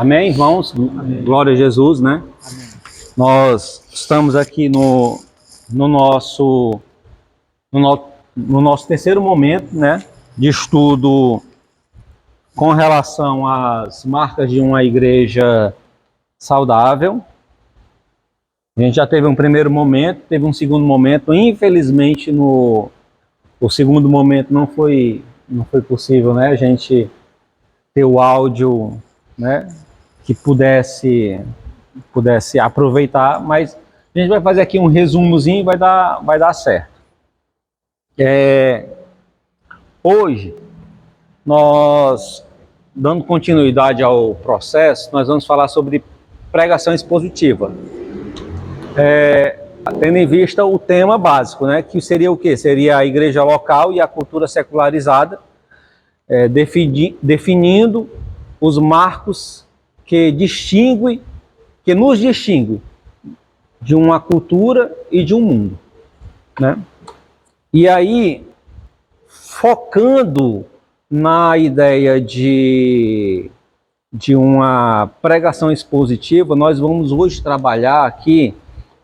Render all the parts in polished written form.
Amém, irmãos? Amém. Glória a Jesus, né? Amém. Nós estamos aqui no nosso terceiro momento, né, de estudo com relação às marcas de uma igreja saudável. A gente já teve um primeiro momento, teve um segundo momento. Infelizmente, o segundo momento não foi possível, né, a gente ter o áudio, né, que pudesse aproveitar, mas a gente vai fazer aqui um resumozinho e vai dar certo. Hoje, nós, dando continuidade ao processo, nós vamos falar sobre pregação expositiva. Tendo em vista o tema básico, né, que seria o quê? Seria a igreja local e a cultura secularizada, definindo os marcos que nos distingue de uma cultura e de um mundo, né? E aí, focando na ideia de uma pregação expositiva, nós vamos hoje trabalhar aqui,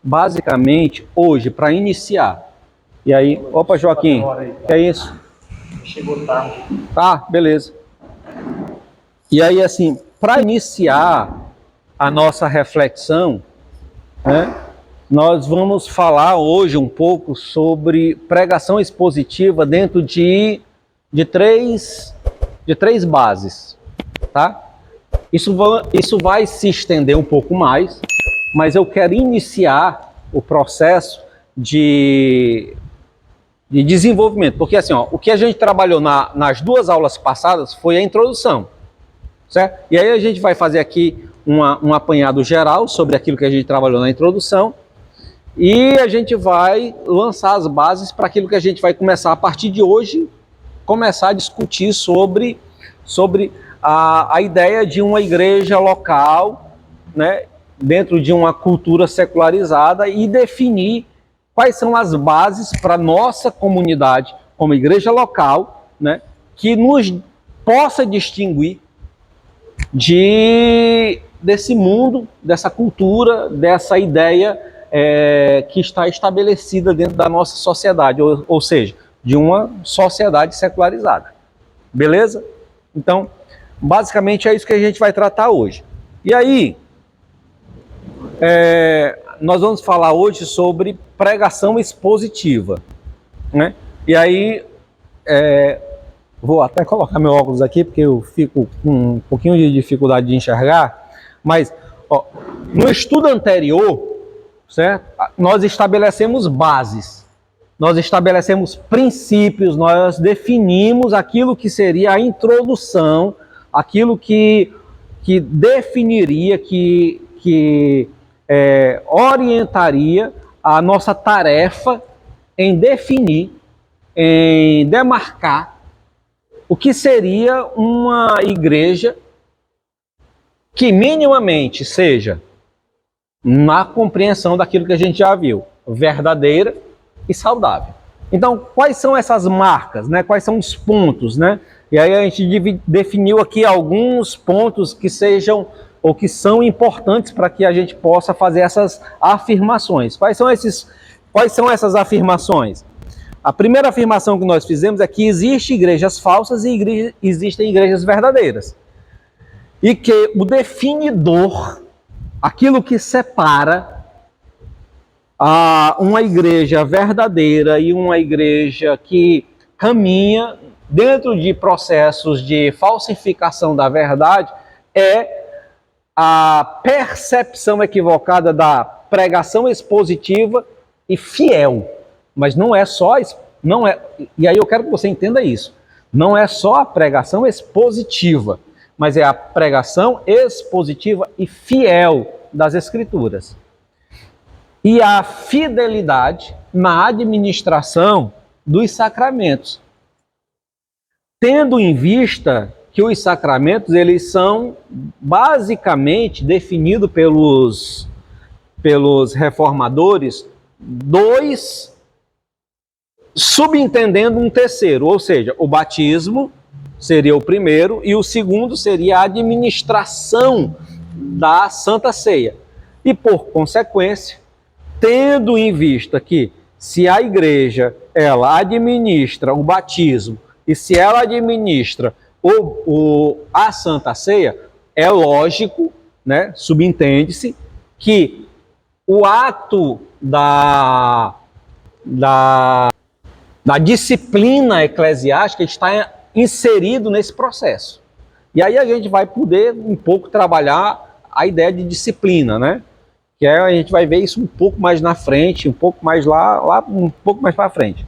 basicamente, hoje, para iniciar. E aí, opa, Joaquim, que é isso? Chegou tarde. Tá, beleza. E aí, assim, para iniciar a nossa reflexão, né, nós vamos falar hoje um pouco sobre pregação expositiva dentro de três bases, tá? Isso vai se estender um pouco mais, mas eu quero iniciar o processo de desenvolvimento, porque assim, o que a gente trabalhou nas duas aulas passadas foi a introdução, certo? E aí a gente vai fazer aqui um apanhado geral sobre aquilo que a gente trabalhou na introdução e a gente vai lançar as bases para aquilo que a gente vai começar a partir de hoje, começar a discutir sobre a ideia de uma igreja local, né, dentro de uma cultura secularizada e definir quais são as bases para a nossa comunidade como igreja local, né, que nos possa distinguir desse mundo, dessa cultura, dessa ideia que está estabelecida dentro da nossa sociedade, ou seja, de uma sociedade secularizada. Beleza? Então, basicamente é isso que a gente vai tratar hoje. E aí, nós vamos falar hoje sobre pregação expositiva, né? E aí, vou até colocar meu óculos aqui, porque eu fico com um pouquinho de dificuldade de enxergar, mas no estudo anterior, certo? Nós estabelecemos bases, nós estabelecemos princípios, nós definimos aquilo que seria a introdução, aquilo que definiria, que orientaria a nossa tarefa em definir, em demarcar o que seria uma igreja que minimamente seja, na compreensão daquilo que a gente já viu, verdadeira e saudável. Então, quais são essas marcas, né? Quais são os pontos, né? E aí a gente definiu aqui alguns pontos que sejam ou que são importantes para que a gente possa fazer essas afirmações. Quais são essas afirmações? A primeira afirmação que nós fizemos é que existem igrejas falsas e existem igrejas verdadeiras. E que o definidor, aquilo que separa uma igreja verdadeira e uma igreja que caminha dentro de processos de falsificação da verdade, é a percepção equivocada da pregação expositiva e fiel. Mas não é só, e aí eu quero que você entenda isso, não é só a pregação expositiva, mas é a pregação expositiva e fiel das Escrituras. E a fidelidade na administração dos sacramentos. Tendo em vista que os sacramentos, eles são basicamente definidos pelos reformadores, dois, subentendendo um terceiro, ou seja, o batismo seria o primeiro, e o segundo seria a administração da Santa Ceia. E, por consequência, tendo em vista que se a igreja ela administra o batismo e se ela administra a Santa Ceia, é lógico, né, subentende-se, que o ato da disciplina eclesiástica está inserido nesse processo. E aí a gente vai poder um pouco trabalhar a ideia de disciplina, né? Que a gente vai ver isso um pouco mais na frente, um pouco mais um pouco mais para frente.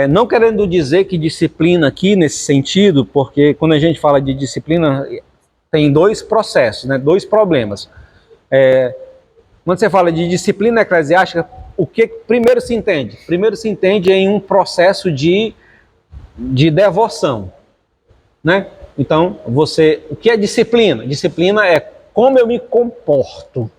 Não querendo dizer que disciplina aqui nesse sentido, porque quando a gente fala de disciplina tem dois processos, né? Dois problemas. Quando você fala de disciplina eclesiástica, o que primeiro se entende? Primeiro se entende em um processo de devoção, né? Então, o que é disciplina? Disciplina é como eu me comporto.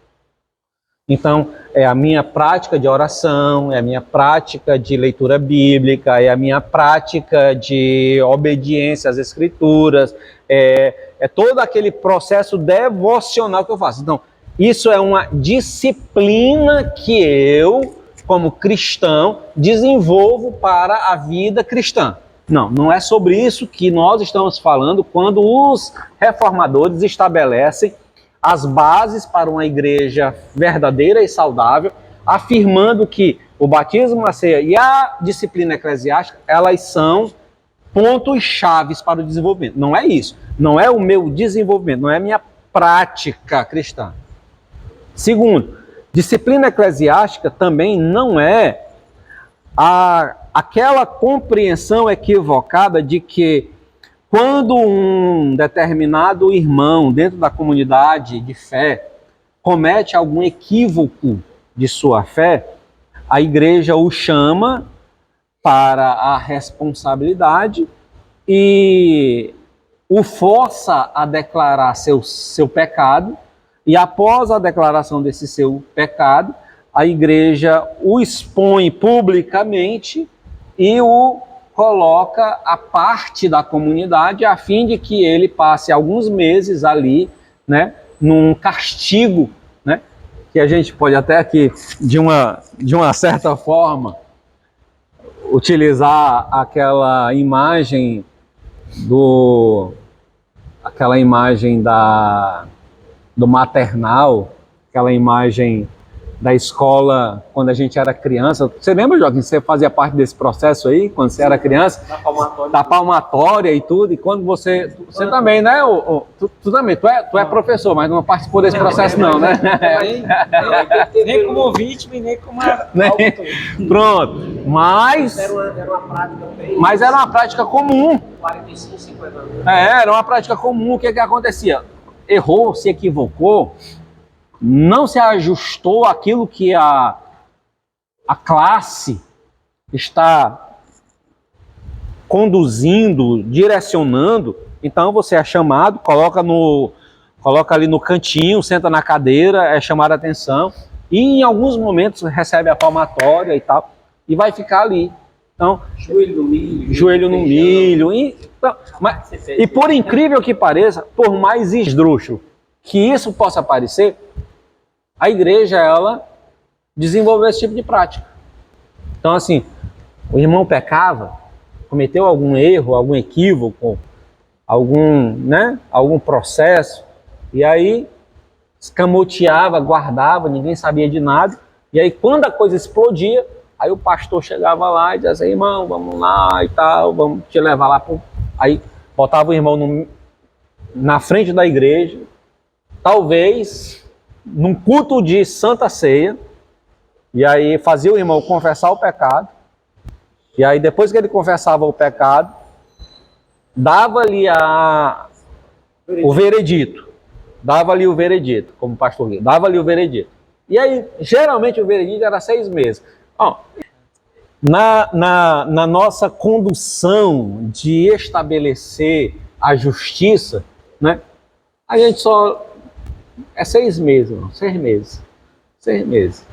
Então, é a minha prática de oração, é a minha prática de leitura bíblica, é a minha prática de obediência às Escrituras, é todo aquele processo devocional que eu faço. Então, isso é uma disciplina que eu, como cristão, desenvolvo para a vida cristã. Não é sobre isso que nós estamos falando quando os reformadores estabelecem as bases para uma igreja verdadeira e saudável, afirmando que o batismo, a ceia e a disciplina eclesiástica, elas são pontos chaves para o desenvolvimento. Não é isso. Não é o meu desenvolvimento, não é a minha prática cristã. Segundo, disciplina eclesiástica também não é aquela compreensão equivocada de que quando um determinado irmão dentro da comunidade de fé comete algum equívoco de sua fé, a igreja o chama para a responsabilidade e o força a declarar seu pecado, e após a declaração desse seu pecado, a igreja o expõe publicamente e o coloca à parte da comunidade a fim de que ele passe alguns meses ali, né, num castigo, né, que a gente pode até aqui, de uma certa forma, utilizar aquela imagem do maternal, aquela imagem da escola quando a gente era criança. Você lembra, Joaquim, você fazia parte desse processo aí, quando você era criança? Da palmatória e tudo, e quando você também, né? Tu também, tu é professor, mas não participou desse processo não, né? Nem como vítima e nem como Pronto, mas era uma prática comum. 45, 50 anos. Era uma prática comum. O que acontecia? Errou, se equivocou, não se ajustou àquilo que a classe está conduzindo, direcionando, então você é chamado, coloca ali no cantinho, senta na cadeira, é chamado a atenção, e em alguns momentos recebe a palmatória e tal, e vai ficar ali. Então, joelho no milho. E por incrível que pareça, por mais esdrúxulo que isso possa parecer, a igreja, ela desenvolveu esse tipo de prática. Então, assim, o irmão pecava, cometeu algum erro, algum equívoco, algum processo, e aí escamoteava, guardava, ninguém sabia de nada, e aí quando a coisa explodia, aí o pastor chegava lá e dizia assim, irmão, vamos lá e tal, vamos te levar lá. Aí botava o irmão na frente da igreja, talvez num culto de Santa Ceia, e aí fazia o irmão confessar o pecado, e aí depois que ele confessava o pecado, dava-lhe o veredito, como o pastor Guilherme, dava-lhe o veredito. E aí, geralmente o veredito era 6 meses. Na nossa condução de estabelecer a justiça, né, a gente só... É 6 meses, irmão. 6 meses. 6 meses.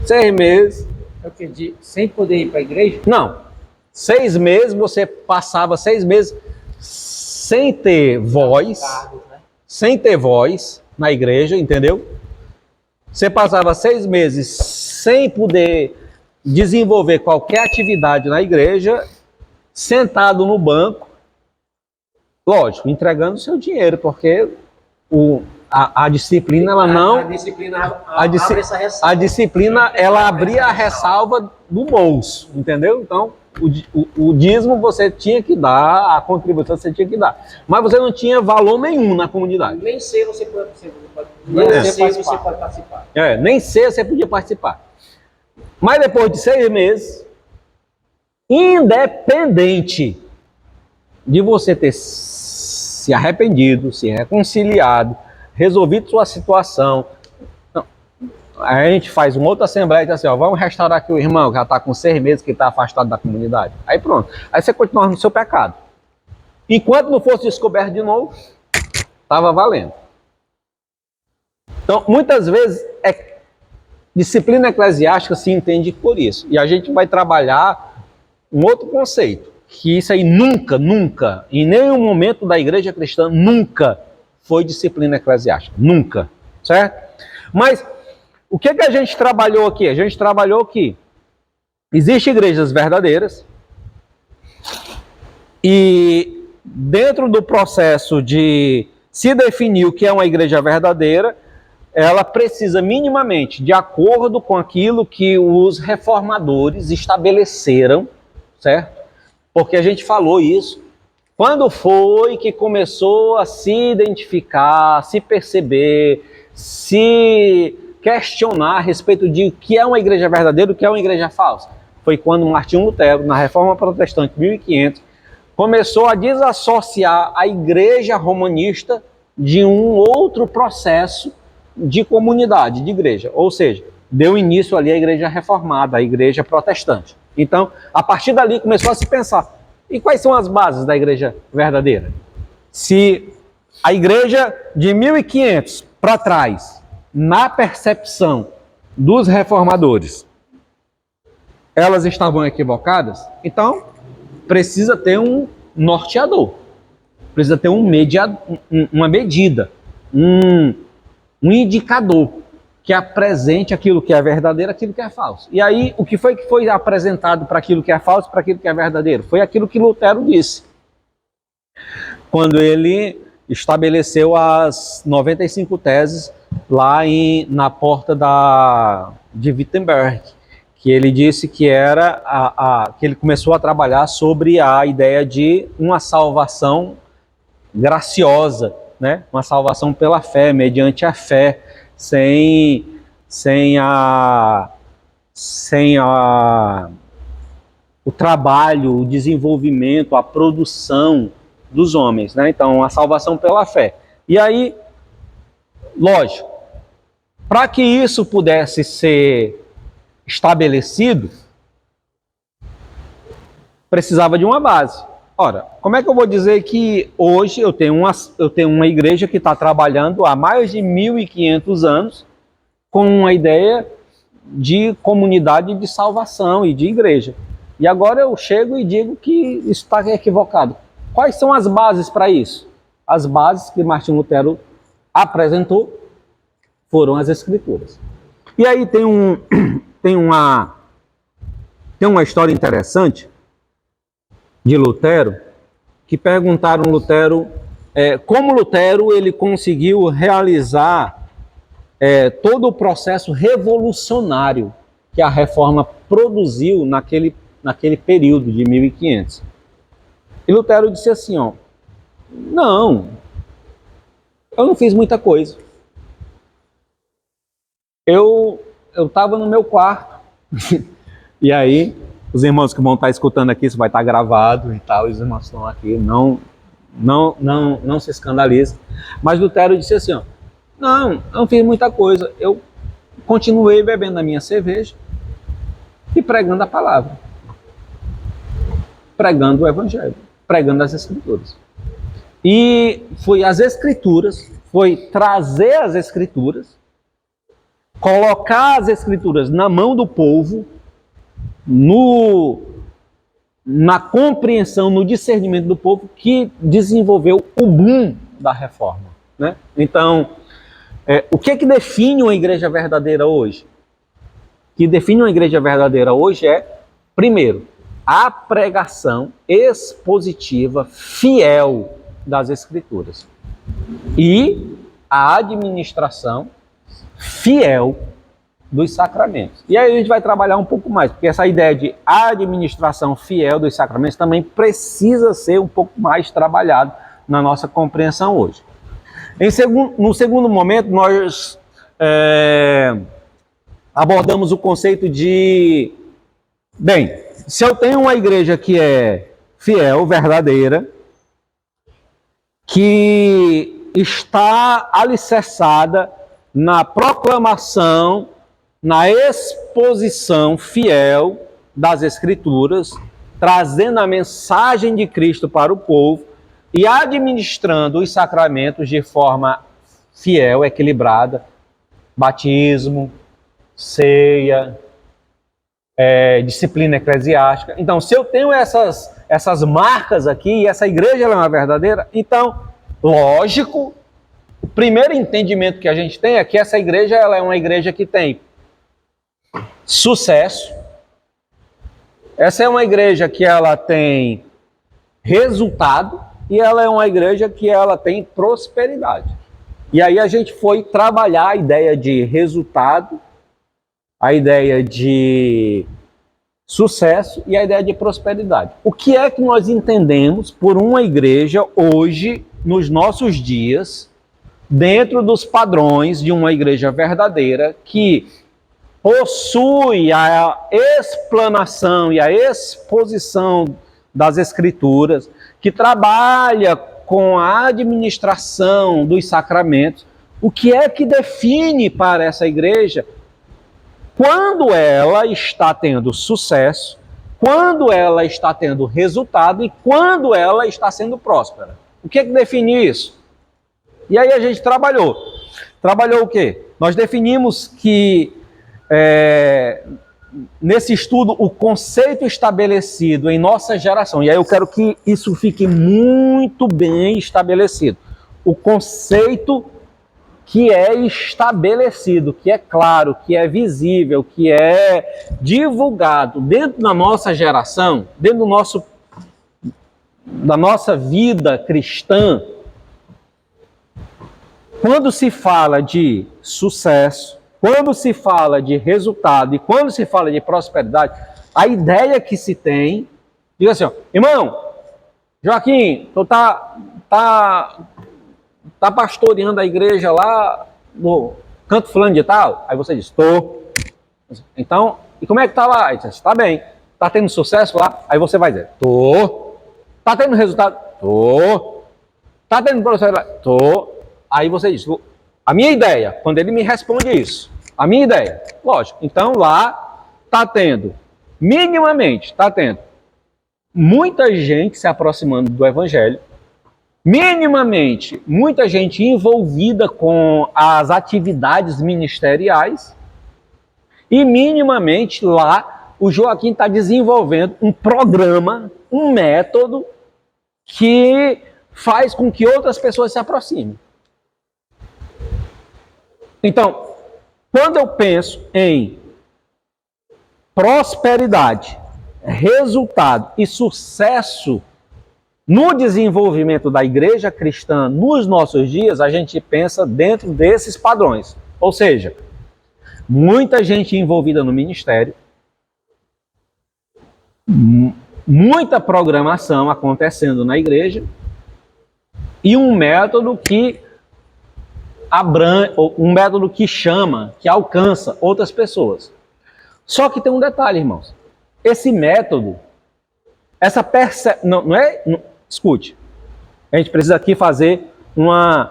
6 meses. É o que? Sem poder ir para a igreja? Não. 6 meses, você passava 6 meses sem ter voz, Cargos, né? sem ter voz na igreja, entendeu? Você passava 6 meses sem poder desenvolver qualquer atividade na igreja, sentado no banco, lógico, entregando o seu dinheiro, porque a disciplina, ela não... A disciplina A disciplina, ela abria a ressalva do bolso, entendeu? Então, o dízimo você tinha que dar, a contribuição você tinha que dar. Mas você não tinha valor nenhum na comunidade. Nem sei você pode participar. Nem sei você podia participar. Mas depois de 6 meses, independente de você ter se arrependido, se reconciliado, resolvido sua situação, a gente faz uma outra assembleia e diz assim, ó, vamos restaurar aqui o irmão que já está com 6 meses que está afastado da comunidade. Aí pronto. Aí você continua no seu pecado. Enquanto não fosse descoberto de novo, estava valendo. Então, muitas vezes, disciplina eclesiástica se entende por isso. E a gente vai trabalhar um outro conceito, que isso aí nunca, em nenhum momento da igreja cristã, nunca foi disciplina eclesiástica. Nunca. Certo? Mas, o que a gente trabalhou aqui? A gente trabalhou que existem igrejas verdadeiras e dentro do processo de se definir o que é uma igreja verdadeira, ela precisa minimamente, de acordo com aquilo que os reformadores estabeleceram, certo? Porque a gente falou isso. Quando foi que começou a se identificar, se perceber, se questionar a respeito de o que é uma igreja verdadeira e o que é uma igreja falsa? Foi quando Martinho Lutero, na Reforma Protestante 1500, começou a desassociar a igreja romanista de um outro processo de comunidade, de igreja. Ou seja, deu início ali à igreja reformada, à igreja protestante. Então, a partir dali começou a se pensar, e quais são as bases da igreja verdadeira? Se a igreja de 1500 para trás, na percepção dos reformadores, elas estavam equivocadas, então precisa ter um norteador, precisa ter uma medida, um indicador que apresente aquilo que é verdadeiro, aquilo que é falso. E aí, o que foi apresentado para aquilo que é falso, para aquilo que é verdadeiro? Foi aquilo que Lutero disse, quando ele estabeleceu as 95 teses lá na porta de Wittenberg, que ele disse que que ele começou a trabalhar sobre a ideia de uma salvação graciosa, né? Uma salvação pela fé, mediante a fé, sem o trabalho, o desenvolvimento, a produção dos homens, né? Então, a salvação pela fé. E aí, lógico, para que isso pudesse ser estabelecido, precisava de uma base. Ora, como é que eu vou dizer que hoje eu tenho uma igreja que está trabalhando há mais de 1500 anos com uma ideia de comunidade de salvação e de igreja? E agora eu chego e digo que isso está equivocado. Quais são as bases para isso? As bases que Martinho Lutero apresentou foram as Escrituras. E aí tem uma história interessante de Lutero, que perguntaram Lutero como Lutero ele conseguiu realizar todo o processo revolucionário que a Reforma produziu naquele período de 1500. E Lutero disse assim, ó, não, eu não fiz muita coisa. Eu estava no meu quarto, e aí os irmãos que vão estar escutando aqui, isso vai estar gravado e tal, os irmãos estão aqui, não se escandalizem. Mas Lutero disse assim, ó, não, eu não fiz muita coisa, eu continuei bebendo a minha cerveja e pregando a palavra, pregando o evangelho, pregando as Escrituras. E foi as Escrituras, foi trazer as Escrituras, colocar as Escrituras na mão do povo, na compreensão, no discernimento do povo, que desenvolveu o boom da reforma, né? Então, o que define uma igreja verdadeira hoje? O que define uma igreja verdadeira hoje é, primeiro, a pregação expositiva fiel das Escrituras e a administração fiel dos sacramentos. E aí a gente vai trabalhar um pouco mais, porque essa ideia de administração fiel dos sacramentos também precisa ser um pouco mais trabalhado na nossa compreensão hoje. No segundo momento, nós abordamos o conceito de, bem, se eu tenho uma igreja que é fiel, verdadeira, que está alicerçada na proclamação, na exposição fiel das Escrituras, trazendo a mensagem de Cristo para o povo e administrando os sacramentos de forma fiel, equilibrada, batismo, ceia, disciplina eclesiástica. Então, se eu tenho essas marcas aqui, e essa igreja ela é uma verdadeira, então, lógico, o primeiro entendimento que a gente tem é que essa igreja ela é uma igreja que tem sucesso. Essa é uma igreja que ela tem resultado e ela é uma igreja que ela tem prosperidade. E aí a gente foi trabalhar a ideia de resultado, a ideia de sucesso e a ideia de prosperidade. O que é que nós entendemos por uma igreja hoje, nos nossos dias, dentro dos padrões de uma igreja verdadeira que possui a explanação e a exposição das Escrituras, que trabalha com a administração dos sacramentos? O que é que define para essa igreja quando ela está tendo sucesso, quando ela está tendo resultado e quando ela está sendo próspera? O que é que define isso? E aí a gente trabalhou. Trabalhou o quê? Nós definimos que nesse estudo o conceito estabelecido em nossa geração, e aí eu quero que isso fique muito bem estabelecido. O conceito que é estabelecido, que é claro, que é visível, que é divulgado dentro da nossa geração, dentro da nossa vida cristã. Quando se fala de sucesso, quando se fala de resultado e quando se fala de prosperidade, a ideia que se tem, diga assim, ó, irmão, Joaquim, tu tá pastoreando a igreja lá no canto fulano de tal? Aí você diz, tô. Então, e como é que tá lá? Aí você diz, tá bem. Tá tendo sucesso lá? Aí você vai dizer, tô. Tá tendo resultado? Tô. Tá tendo prosperidade? Tô. Aí você diz, a minha ideia, quando ele me responde isso, a minha ideia, lógico, então lá tá tendo, minimamente, tá tendo muita gente se aproximando do Evangelho, minimamente, muita gente envolvida com as atividades ministeriais e minimamente lá o Joaquim está desenvolvendo um programa, um método que faz com que outras pessoas se aproximem. Então, quando eu penso em prosperidade, resultado e sucesso no desenvolvimento da igreja cristã nos nossos dias, a gente pensa dentro desses padrões. Ou seja, muita gente envolvida no ministério, muita programação acontecendo na igreja e um método que um método que chama, que alcança outras pessoas. Só que tem um detalhe, irmãos. Esse método, essa percepção, escute, a gente precisa aqui fazer uma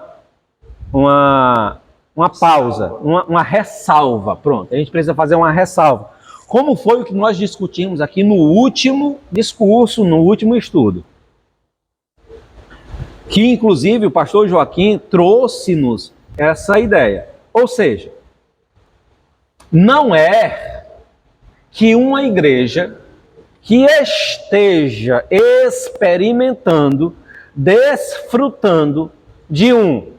pausa, uma ressalva, pronto. A gente precisa fazer uma ressalva. Como foi o que nós discutimos aqui no último discurso, no último estudo? Que inclusive o pastor Joaquim trouxe-nos essa ideia. Ou seja, não é que uma igreja que esteja experimentando, desfrutando de um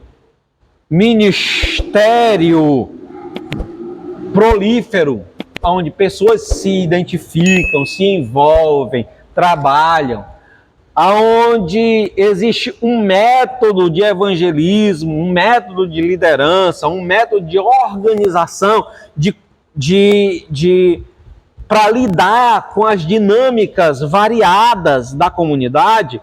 ministério prolífero, onde pessoas se identificam, se envolvem, trabalham, aonde existe um método de evangelismo, um método de liderança, um método de organização, para lidar com as dinâmicas variadas da comunidade.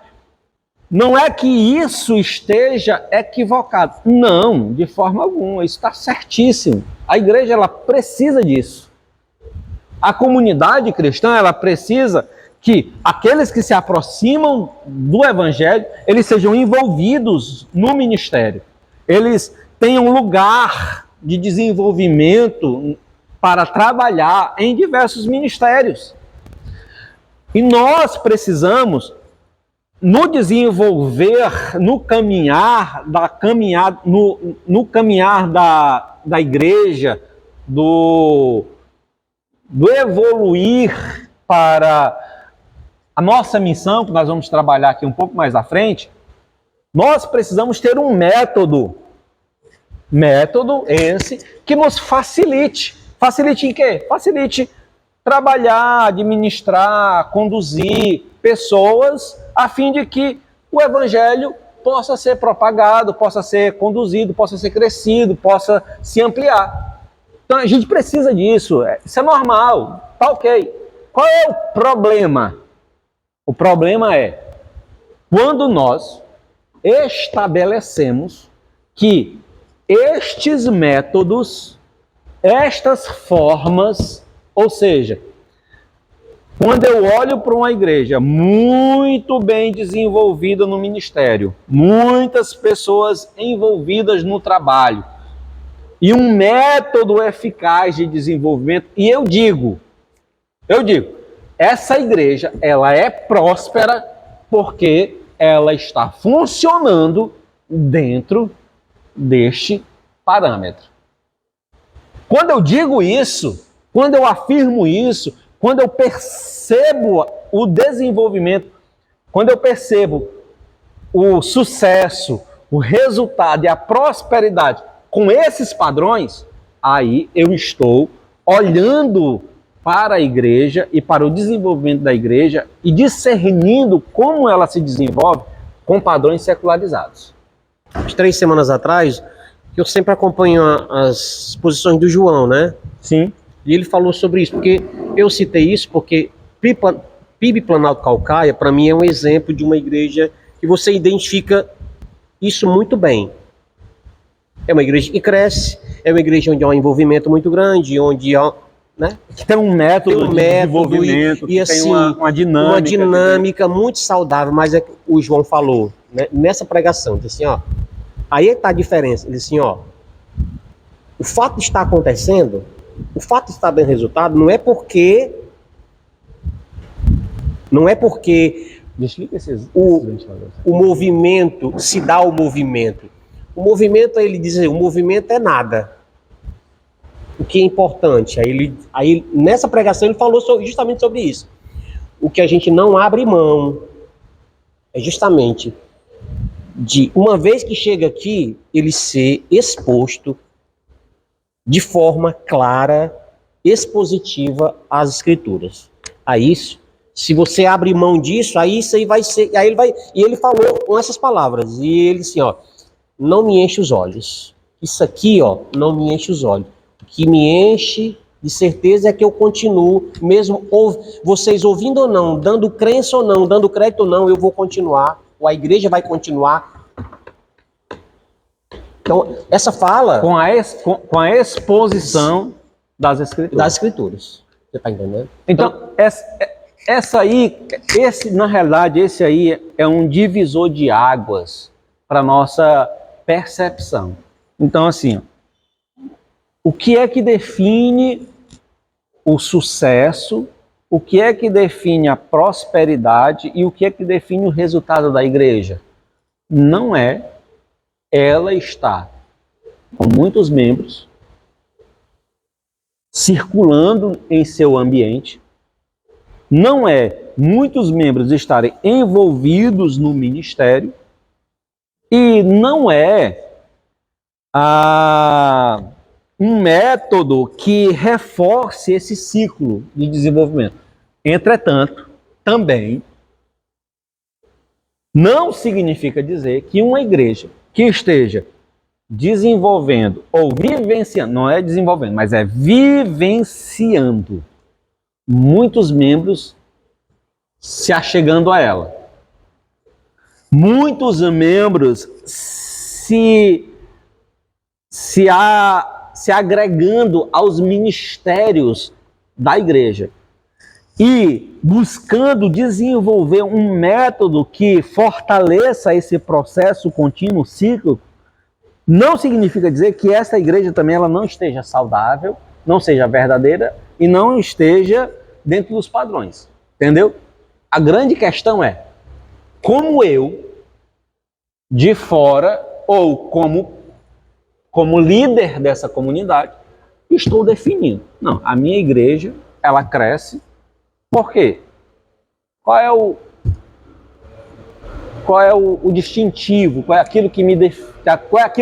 Não é que isso esteja equivocado. Não, de forma alguma. Isso está certíssimo. A igreja, ela precisa disso. A comunidade cristã, ela precisa que aqueles que se aproximam do evangelho, eles sejam envolvidos no ministério. Eles tenham lugar de desenvolvimento para trabalhar em diversos ministérios. E nós precisamos, no desenvolver, no caminhar da igreja, do evoluir para a nossa missão, que nós vamos trabalhar aqui um pouco mais à frente, nós precisamos ter um método esse que nos facilite. Facilite em quê? Facilite trabalhar, administrar, conduzir pessoas, a fim de que o evangelho possa ser propagado, possa ser conduzido, possa ser crescido, possa se ampliar. Então a gente precisa disso, isso é normal, tá ok. Qual é o problema? O problema é quando nós estabelecemos que estes métodos, estas formas, ou seja, quando eu olho para uma igreja muito bem desenvolvida no ministério, muitas pessoas envolvidas no trabalho, e um método eficaz de desenvolvimento, e eu digo, essa igreja, ela é próspera porque ela está funcionando dentro deste parâmetro. Quando eu digo isso, quando eu afirmo isso, quando eu percebo o desenvolvimento, quando eu percebo o sucesso, o resultado e a prosperidade com esses padrões, aí eu estou olhando para a igreja e para o desenvolvimento da igreja e discernindo como ela se desenvolve com padrões secularizados. 3 semanas atrás, eu sempre acompanho as posições do João, né? Sim. E ele falou sobre isso, porque eu citei isso porque PIB Planalto Calcaia, para mim, é um exemplo de uma igreja que você identifica isso muito bem. É uma igreja que cresce, é uma igreja onde há um envolvimento muito grande, onde há, né? Que tem um método de desenvolvimento, e assim, tem uma dinâmica muito saudável, mas é que o João falou, né? Nessa pregação, disse assim, ó, aí está a diferença, ele disse assim, ó, o fato de estar acontecendo, o fato de estar dando resultado, não é porque o movimento se dá ao movimento. O movimento, ele diz, o movimento é nada. O que é importante? Aí nessa pregação ele falou justamente sobre isso. O que a gente não abre mão é justamente de, uma vez que chega aqui, ele ser exposto de forma clara, expositiva às escrituras. A isso, se você abre mão disso, aí isso aí vai ser, aí ele vai, e ele falou com essas palavras, e ele assim, ó, não me enche os olhos. Isso aqui, ó, não me enche os olhos. O que me enche de certeza é que eu continuo, mesmo vocês ouvindo ou não, dando crença ou não, dando crédito ou não, eu vou continuar, ou a igreja vai continuar. Então, essa fala... Com a exposição das escrituras. Das escrituras. Você está entendendo? Então, na realidade, esse aí é um divisor de águas para a nossa percepção. Então, assim, o que é que define o sucesso, o que é que define a prosperidade e o que é que define o resultado da igreja? Não é ela estar com muitos membros circulando em seu ambiente, não é muitos membros estarem envolvidos no ministério e não é um método que reforce esse ciclo de desenvolvimento. Entretanto, também não significa dizer que uma igreja que esteja desenvolvendo ou vivenciando, não é desenvolvendo, mas é vivenciando muitos membros se achegando a ela. Muitos membros se agregando aos ministérios da igreja e buscando desenvolver um método que fortaleça esse processo contínuo, cíclico, não significa dizer que essa igreja também ela não esteja saudável, não seja verdadeira e não esteja dentro dos padrões. Entendeu? A grande questão é como eu, de fora, ou como líder dessa comunidade, estou definindo. Não, a minha igreja, ela cresce. Por quê? Qual é o distintivo? Qual é aquilo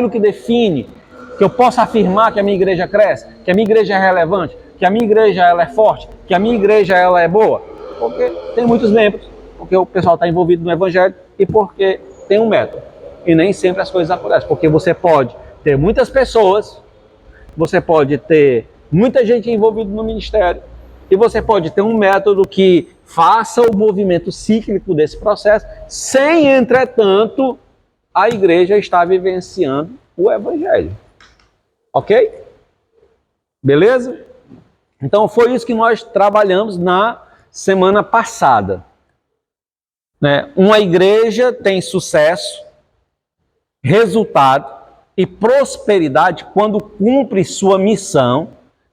que define que eu possa afirmar que a minha igreja cresce, que a minha igreja é relevante, que a minha igreja ela é forte, que a minha igreja ela é boa? Porque tem muitos membros, porque o pessoal está envolvido no evangelho e porque tem um método. E nem sempre as coisas acontecem, porque você pode ter muitas pessoas, você pode ter muita gente envolvida no ministério, e você pode ter um método que faça o movimento cíclico desse processo, sem, entretanto, a igreja estar vivenciando o evangelho. Ok? Beleza? Então foi isso que nós trabalhamos na semana passada. Né? Uma igreja tem sucesso, resultado e prosperidade quando cumpre sua missão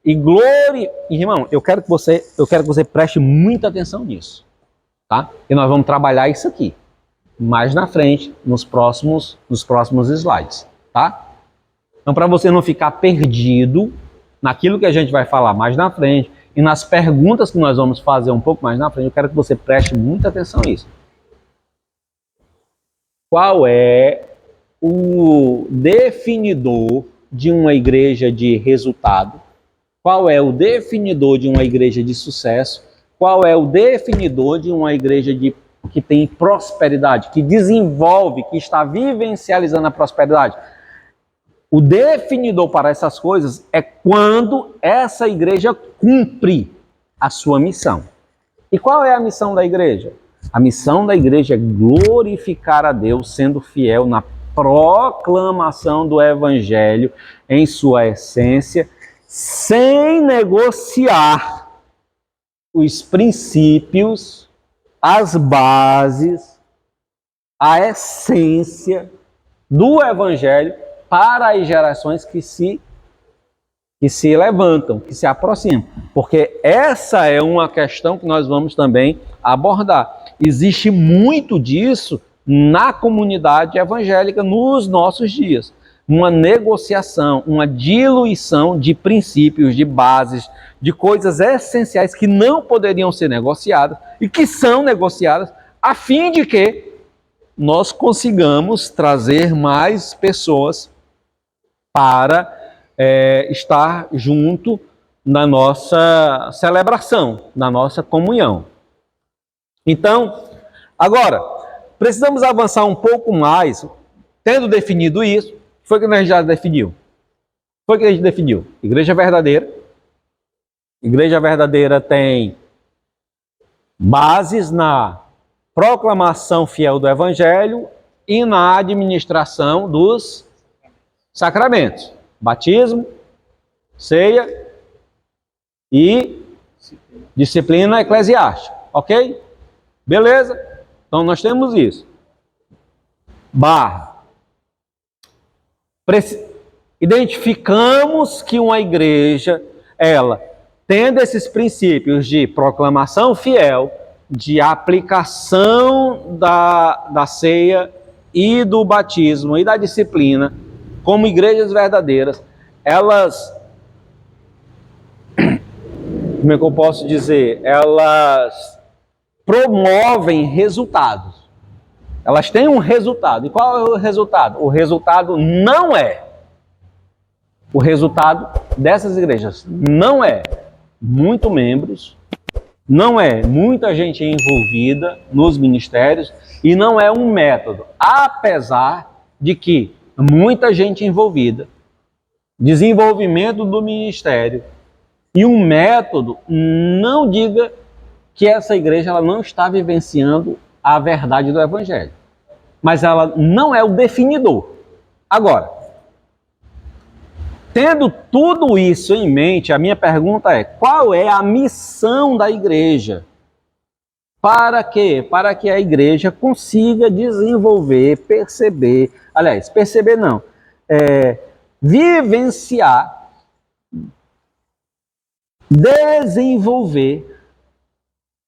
e glória. Irmão, eu quero que você preste muita atenção nisso, tá? E nós vamos trabalhar isso aqui mais na frente, nos próximos slides, tá? Então, para você não ficar perdido naquilo que a gente vai falar mais na frente e nas perguntas que nós vamos fazer um pouco mais na frente, eu quero que você preste muita atenção nisso. Qual é o definidor de uma igreja de resultado? Qual é o definidor de uma igreja de sucesso? Qual é o definidor de uma igreja que tem prosperidade, que desenvolve, que está vivencializando a prosperidade? O definidor para essas coisas é quando essa igreja cumpre a sua missão. E qual é a missão da igreja? A missão da igreja é glorificar a Deus, sendo fiel na proclamação do evangelho em sua essência, sem negociar os princípios, as bases, a essência do evangelho para as gerações que se levantam, que se aproximam. Porque essa é uma questão que nós vamos também abordar. Existe muito disso na comunidade evangélica nos nossos dias. Uma negociação, uma diluição de princípios, de bases, de coisas essenciais que não poderiam ser negociadas e que são negociadas a fim de que nós consigamos trazer mais pessoas para estar junto na nossa celebração, na nossa comunhão. Então, agora, precisamos avançar um pouco mais, tendo definido isso. Foi o que a gente já definiu. Foi o que a gente definiu. Igreja verdadeira. Igreja verdadeira tem bases na proclamação fiel do evangelho e na administração dos sacramentos. Batismo, ceia e disciplina eclesiástica. Ok? Beleza? Então nós temos isso. Identificamos que uma igreja, ela, tendo esses princípios de proclamação fiel, de aplicação da ceia e do batismo e da disciplina, como igrejas verdadeiras, elas, como é que eu posso dizer? Elas promovem resultados. Elas têm um resultado. E qual é o resultado? O resultado não é. O resultado dessas igrejas não é muito membros, não é muita gente envolvida nos ministérios e não é um método. Apesar de que muita gente envolvida, desenvolvimento do ministério e um método, não diga que essa igreja ela não está vivenciando a verdade do evangelho. Mas ela não é o definidor. Agora, tendo tudo isso em mente, a minha pergunta é: qual é a missão da igreja? Para quê? Para que a igreja consiga desenvolver, perceber não, vivenciar, desenvolver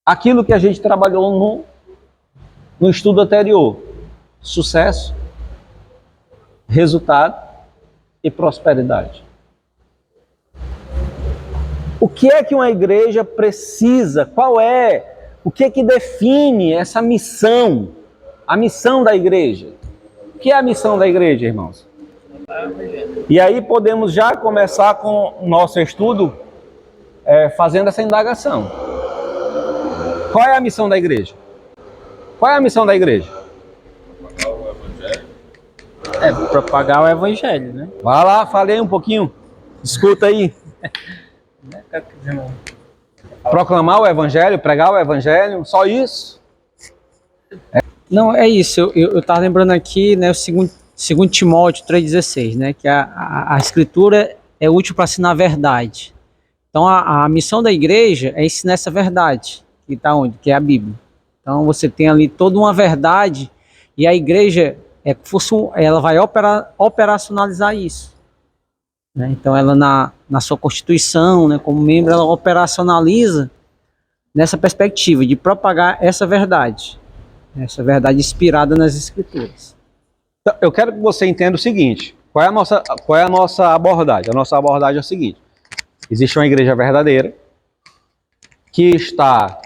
aquilo que a gente trabalhou no estudo anterior: sucesso, resultado e prosperidade. O que é que uma igreja precisa? O que é que define essa missão? A missão da igreja. O que é a missão da igreja, irmãos? E aí podemos já começar com o nosso estudo fazendo essa indagação. Qual é a missão da igreja? Qual é a missão da igreja? Propagar o evangelho, né? Vai lá, fale aí um pouquinho. Escuta aí. Proclamar o evangelho, pregar o evangelho, só isso? Não, é isso. Eu estava lembrando aqui, né, o segundo Timóteo 3,16, né, que a escritura é útil para ensinar a verdade. Então, a missão da igreja é ensinar essa verdade, que está onde? Que é a Bíblia. Então, você tem ali toda uma verdade e a igreja ela vai operacionalizar isso. Né? Então, ela na sua constituição, né, como membro, ela operacionaliza nessa perspectiva de propagar essa verdade inspirada nas Escrituras. Então, eu quero que você entenda o seguinte: qual é a nossa abordagem? A nossa abordagem é a seguinte: existe uma igreja verdadeira que está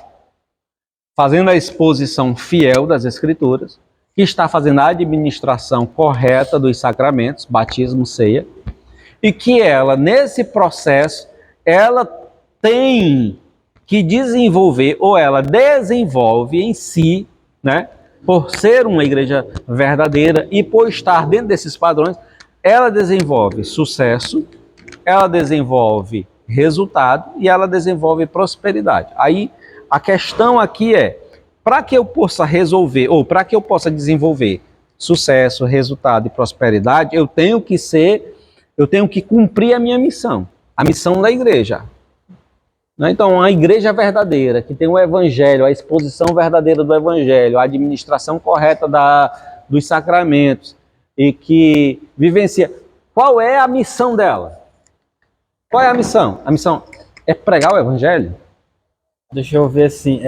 fazendo a exposição fiel das Escrituras, que está fazendo a administração correta dos sacramentos, batismo, ceia, e que ela, nesse processo, ela tem que desenvolver, ou ela desenvolve em si, né, por ser uma igreja verdadeira e por estar dentro desses padrões, ela desenvolve sucesso, ela desenvolve resultado e ela desenvolve prosperidade. Aí a questão aqui é: para que eu possa resolver, ou para que eu possa desenvolver sucesso, resultado e prosperidade, eu tenho que cumprir a minha missão, a missão da igreja. Então, a igreja verdadeira, que tem o evangelho, a exposição verdadeira do evangelho, a administração correta dos sacramentos e que vivencia. Qual é a missão dela? Qual é a missão? A missão é pregar o evangelho? Deixa eu ver assim,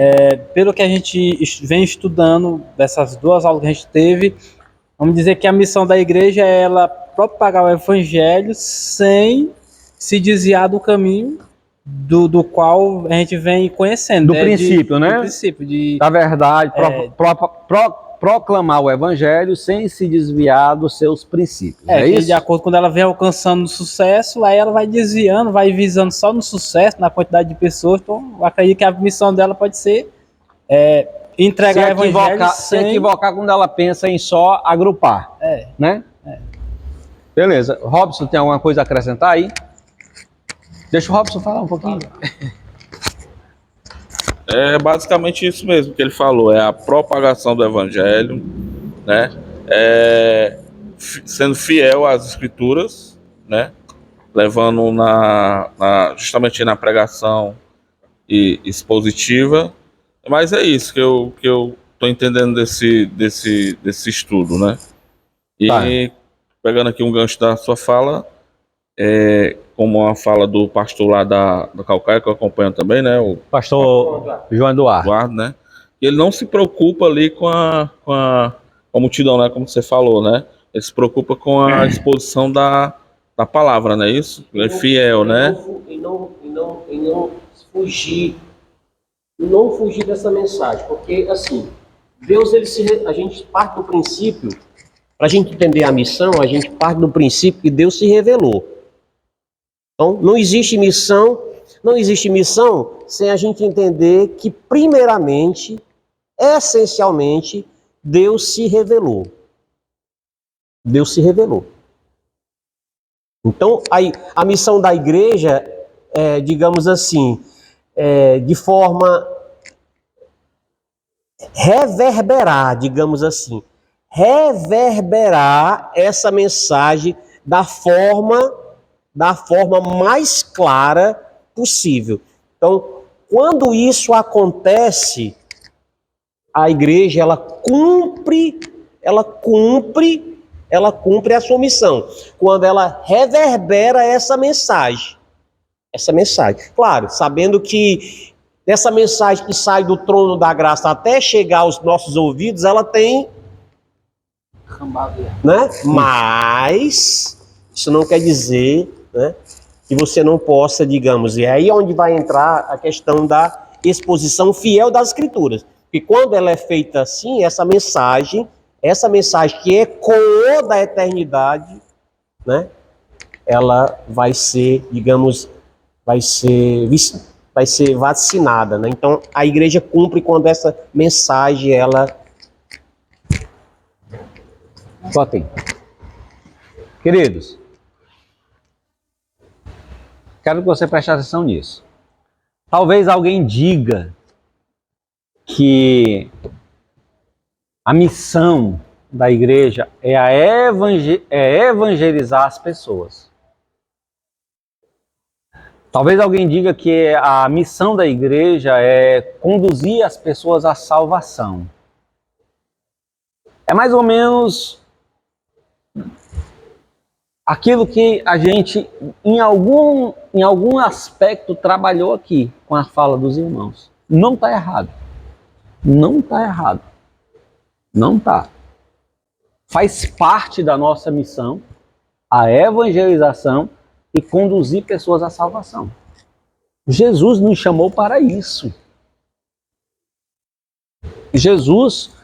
pelo que a gente vem estudando, dessas duas aulas que a gente teve, vamos dizer que a missão da igreja é ela propagar o evangelho sem se desviar do caminho do qual a gente vem conhecendo. Do princípio, né? Do princípio. Da verdade, proclamar o evangelho sem se desviar dos seus princípios. É isso? De acordo com ela vem alcançando sucesso, aí ela vai desviando, vai visando só no sucesso, na quantidade de pessoas. Então, eu acredito que a missão dela pode ser entregar o evangelho se equivocar quando ela pensa em só agrupar. Né? Beleza. Robson, tem alguma coisa a acrescentar aí? Deixa o Robson falar um pouquinho. É basicamente isso mesmo que ele falou, é a propagação do evangelho, né? Sendo fiel às escrituras, né? Levando justamente na pregação expositiva. Mas é isso que eu tô entendendo desse estudo, né? E tá. Pegando aqui um gancho da sua fala, como a fala do pastor lá da Calcaia, que eu acompanho também, né? O pastor João Eduardo, né? E ele não se preocupa ali com a multidão, né? Como você falou, né? Ele se preocupa com a exposição da palavra, não é isso? Ele é fiel, né? E não fugir não fugir dessa mensagem, porque assim, a gente parte do princípio, para a gente entender a missão, a gente parte do princípio que Deus se revelou. Então, não existe missão sem a gente entender que, primeiramente, essencialmente, Deus se revelou. Deus se revelou. Então, a missão da igreja é, digamos assim, de forma reverberar, digamos assim, reverberar essa mensagem da forma mais clara possível. Então, quando isso acontece, a igreja ela cumpre a sua missão. Quando ela reverbera essa mensagem. Claro, sabendo que essa mensagem que sai do trono da graça até chegar aos nossos ouvidos, ela tem, né? Mas isso não quer dizer, né, que você não possa, digamos, e aí é onde vai entrar a questão da exposição fiel das Escrituras. Porque quando ela é feita assim, essa mensagem que ecoou da eternidade, né, ela vai ser, digamos, vai ser vacinada, né? Então a igreja cumpre quando essa mensagem ela Só tem. Queridos, quero que você preste atenção nisso. Talvez alguém diga que a missão da igreja é evangelizar as pessoas. Talvez alguém diga que a missão da igreja é conduzir as pessoas à salvação. É mais ou menos aquilo que a gente, em algum aspecto, trabalhou aqui com a fala dos irmãos. Não está errado. Não está errado. Não está. Faz parte da nossa missão a evangelização e conduzir pessoas à salvação. Jesus nos chamou para isso. Jesus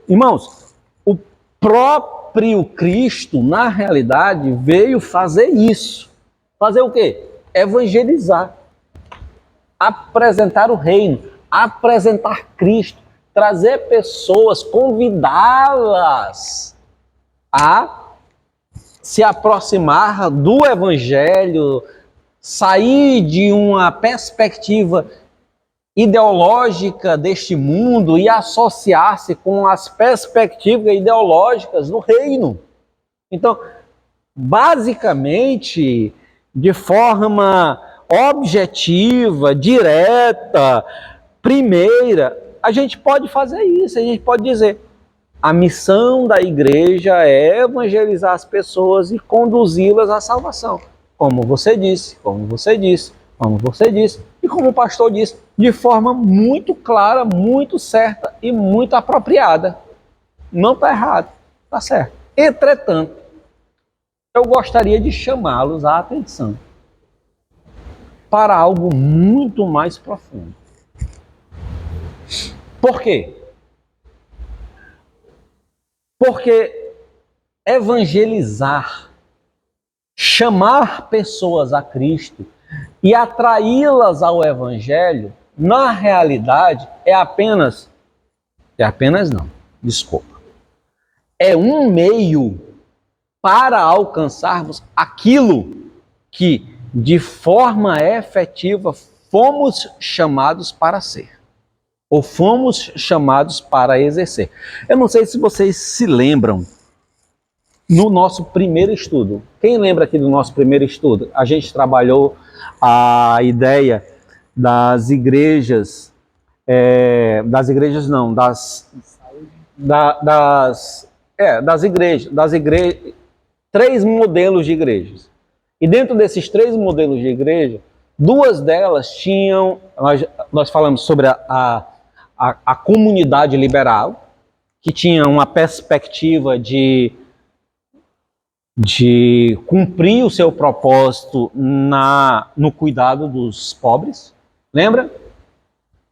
Irmãos, o próprio Cristo, na realidade, veio fazer isso. Fazer o quê? Evangelizar. Apresentar o reino, apresentar Cristo, trazer pessoas, convidá-las a se aproximar do Evangelho, sair de uma perspectiva ideológica deste mundo e associar-se com as perspectivas ideológicas do reino. Então, basicamente, de forma objetiva, direta, primeira, a gente pode fazer isso, a gente pode dizer: a missão da igreja é evangelizar as pessoas e conduzi-las à salvação. Como você disse, e como o pastor disse, de forma muito clara, muito certa e muito apropriada. Não está errado, está certo. Entretanto, eu gostaria de chamá-los à atenção para algo muito mais profundo. Por quê? Porque evangelizar, chamar pessoas a Cristo e atraí-las ao Evangelho, na realidade, é um meio para alcançarmos aquilo que, de forma efetiva, fomos chamados para ser, ou fomos chamados para exercer. Eu não sei se vocês se lembram, no nosso primeiro estudo. Quem lembra aqui do nosso primeiro estudo? A gente trabalhou a ideia das igrejas, três modelos de igrejas. E dentro desses três modelos de igreja, duas delas tinham, nós falamos sobre a comunidade liberal, que tinha uma perspectiva de cumprir o seu propósito no cuidado dos pobres. Lembra?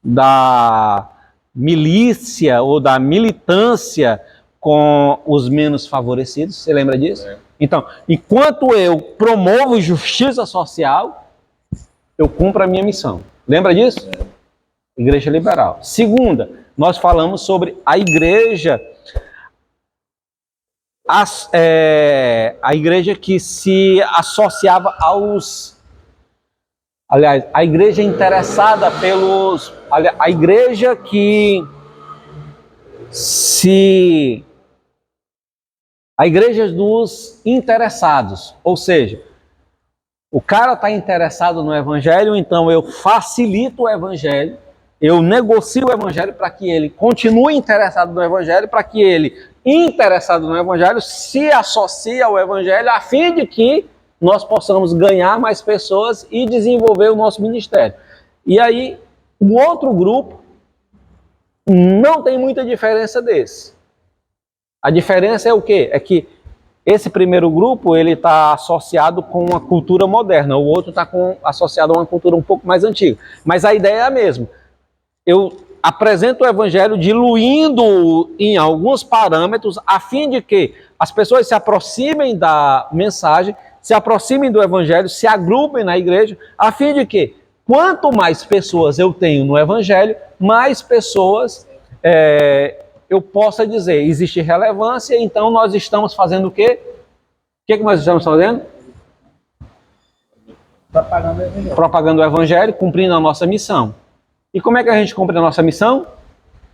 da milícia ou da militância com os menos favorecidos. Você lembra disso? Então, enquanto eu promovo justiça social, eu cumpro a minha missão. Lembra disso? Igreja liberal. Segunda, nós falamos sobre a igreja, a igreja que se associava aos... Aliás, a igreja interessada pelos... A igreja que se... A igreja dos interessados, ou seja, o cara está interessado no evangelho, então eu facilito o evangelho, eu negocio o evangelho para que ele continue interessado no evangelho, para que ele, interessado no evangelho, se associe ao evangelho, a fim de que nós possamos ganhar mais pessoas e desenvolver o nosso ministério. E aí, o outro grupo não tem muita diferença desse. A diferença é o quê? É que esse primeiro grupo ele está associado com uma cultura moderna, o outro está associado a uma cultura um pouco mais antiga. Mas a ideia é a mesma. Eu apresento o evangelho diluindo em alguns parâmetros a fim de que as pessoas se aproximem da mensagem, se aproximem do evangelho, se agrupem na igreja, a fim de que quanto mais pessoas eu tenho no evangelho, mais pessoas eu possa dizer, existe relevância, então nós estamos fazendo o quê? O que nós estamos fazendo? Propagando o evangelho, cumprindo a nossa missão. E como é que a gente cumpre a nossa missão?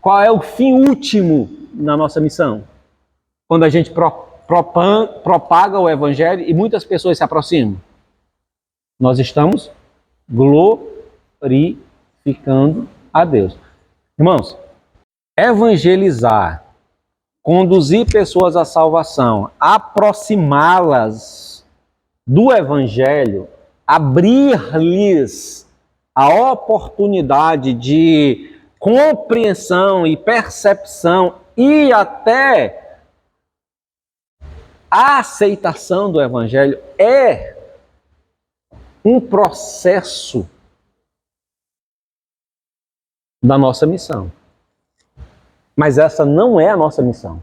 Qual é o fim último na nossa missão? Quando a gente propaga o evangelho e muitas pessoas se aproximam. Nós estamos glorificando a Deus. Irmãos, evangelizar, conduzir pessoas à salvação, aproximá-las do evangelho, abrir-lhes a oportunidade de compreensão e percepção e até a aceitação do evangelho é um processo da nossa missão. Mas essa não é a nossa missão.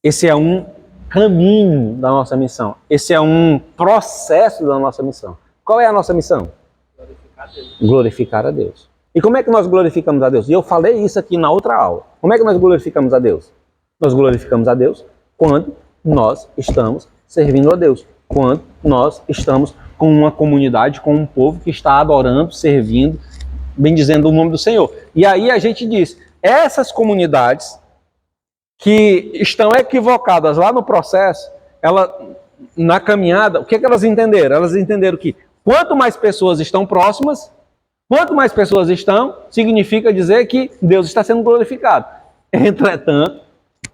Esse é um caminho da nossa missão. Esse é um processo da nossa missão. Qual é a nossa missão? Glorificar a Deus. Glorificar a Deus. E como é que nós glorificamos a Deus? E eu falei isso aqui na outra aula. Como é que nós glorificamos a Deus? Nós glorificamos a Deus quando nós estamos servindo a Deus. Quando nós estamos com uma comunidade, com um povo que está adorando, servindo, bendizendo o nome do Senhor. E aí a gente diz, essas comunidades que estão equivocadas lá no processo, na caminhada, o que elas entenderam? Elas entenderam que quanto mais pessoas estão próximas, quanto mais pessoas estão, significa dizer que Deus está sendo glorificado. Entretanto,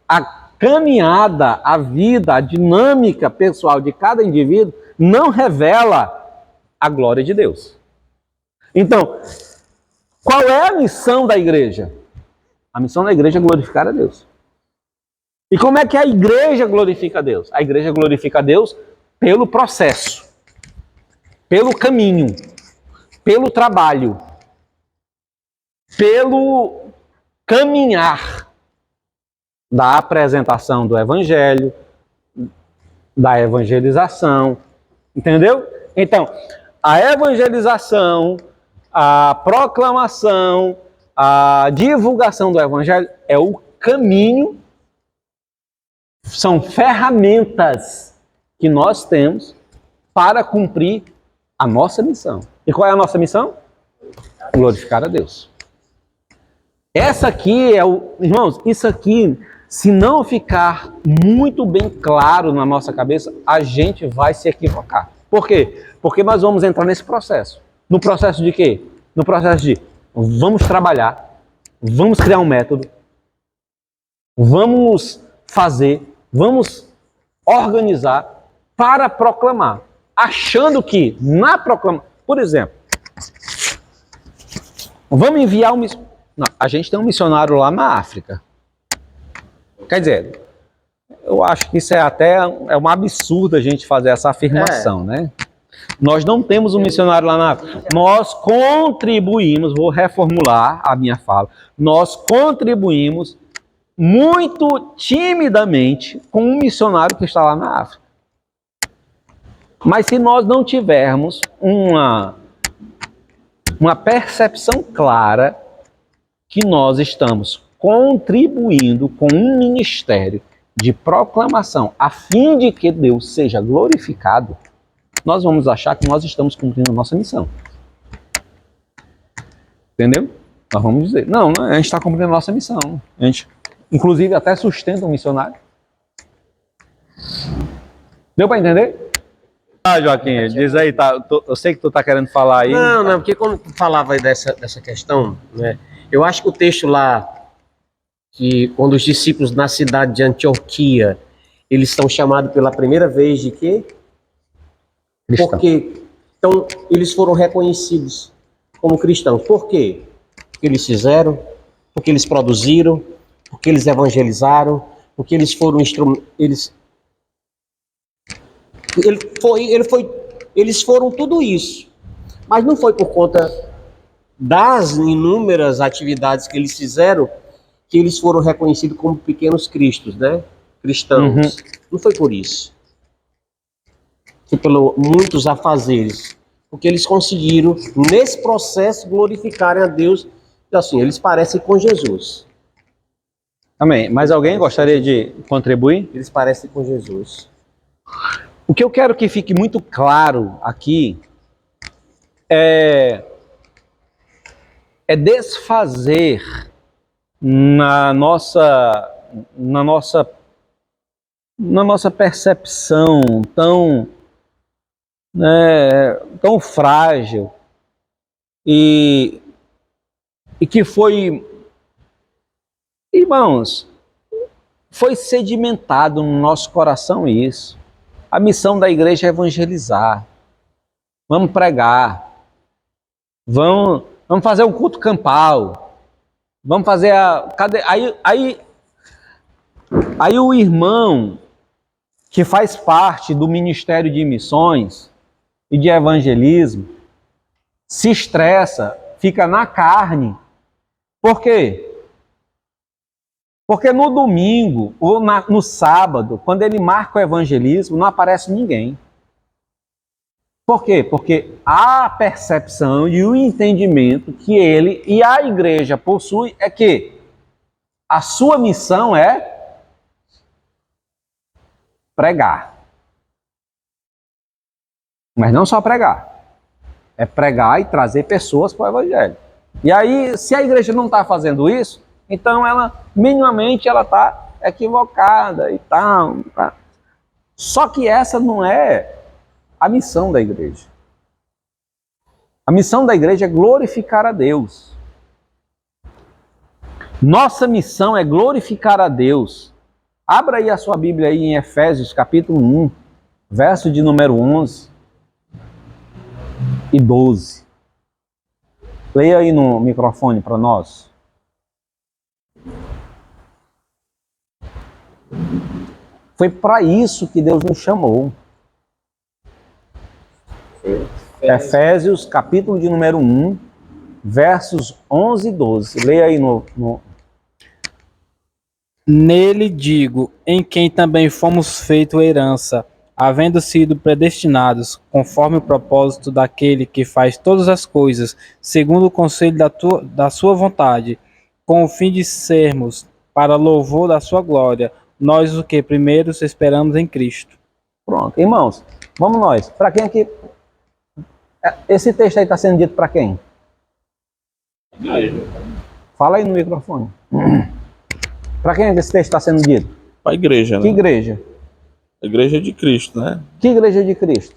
a caminhada, a vida, a dinâmica pessoal de cada indivíduo não revela a glória de Deus. Então, qual é a missão da igreja? A missão da igreja é glorificar a Deus. E como é que a igreja glorifica a Deus? A igreja glorifica a Deus pelo processo, pelo caminho, pelo trabalho, pelo caminhar da apresentação do evangelho, da evangelização, entendeu? Então, a evangelização, a proclamação, a divulgação do evangelho é o caminho, são ferramentas que nós temos para cumprir a nossa missão. E qual é a nossa missão? Glorificar a Deus. Essa aqui irmãos, isso aqui, se não ficar muito bem claro na nossa cabeça, a gente vai se equivocar. Por quê? Porque nós vamos entrar nesse processo. No processo de quê? No processo de vamos trabalhar, vamos criar um método, vamos fazer, vamos organizar para proclamar, achando que na proclamação, por exemplo, vamos enviar a gente tem um missionário lá na África. Quer dizer, eu acho que isso é um absurdo a gente fazer essa afirmação, né? Nós não temos um missionário lá na África. Nós contribuímos, vou reformular a minha fala, nós contribuímos muito timidamente com um missionário que está lá na África. Mas se nós não tivermos uma percepção clara que nós estamos contribuindo com um ministério de proclamação a fim de que Deus seja glorificado, nós vamos achar que nós estamos cumprindo a nossa missão. Entendeu? Nós vamos dizer, não, a gente está cumprindo a nossa missão. A gente, inclusive, até sustenta um missionário. Deu para entender? Ah, Joaquim, diz aí, eu sei que tu tá querendo falar aí. Não, porque quando tu falava aí dessa questão, né, eu acho que o texto lá, que quando os discípulos na cidade de Antioquia, eles são chamados pela primeira vez de quê? Cristão. Porque então eles foram reconhecidos como cristãos. Por quê? Porque eles fizeram, porque eles produziram, porque eles evangelizaram, porque eles foram eles foram tudo isso. Mas não foi por conta das inúmeras atividades que eles fizeram que eles foram reconhecidos como pequenos cristos, né? Cristãos. Não foi por isso. Foi pelo muitos afazeres. Porque eles conseguiram, nesse processo, glorificarem a Deus. Então, assim, eles parecem com Jesus. Amém. Mas alguém gostaria de contribuir? Eles parecem com Jesus. O que eu quero que fique muito claro aqui é desfazer na nossa percepção tão frágil e que foi, irmãos, foi sedimentado no nosso coração isso. A missão da igreja é evangelizar. Vamos pregar. Vamos fazer um culto campal. Vamos fazer aí o irmão que faz parte do ministério de missões e de evangelismo se estressa, fica na carne. Por quê? Porque no domingo ou no sábado, quando ele marca o evangelismo, não aparece ninguém. Por quê? Porque a percepção e o entendimento que ele e a igreja possuem é que a sua missão é pregar. Mas não só pregar. É pregar e trazer pessoas para o evangelho. E aí, se a igreja não está fazendo isso, então ela, minimamente, ela está equivocada e tal. Tá. Só que essa não é a missão da igreja. A missão da igreja é glorificar a Deus. Nossa missão é glorificar a Deus. Abra aí a sua Bíblia aí em Efésios, capítulo 1, verso de número 11 e 12. Leia aí no microfone para nós. Foi para isso que Deus nos chamou. Efésios, capítulo de número 1, versos 11 e 12. Leia aí no... Nele digo, em quem também fomos feito herança, havendo sido predestinados, conforme o propósito daquele que faz todas as coisas, segundo o conselho da sua vontade, com o fim de sermos, para louvor da sua glória, nós o que primeiro esperamos em Cristo. Pronto, irmãos, vamos nós. Para quem aqui... Esse texto aí está sendo dito para quem? Fala aí no microfone. Para quem esse texto está sendo dito? Para a igreja, né? Que igreja? A igreja de Cristo, né? Que igreja de Cristo?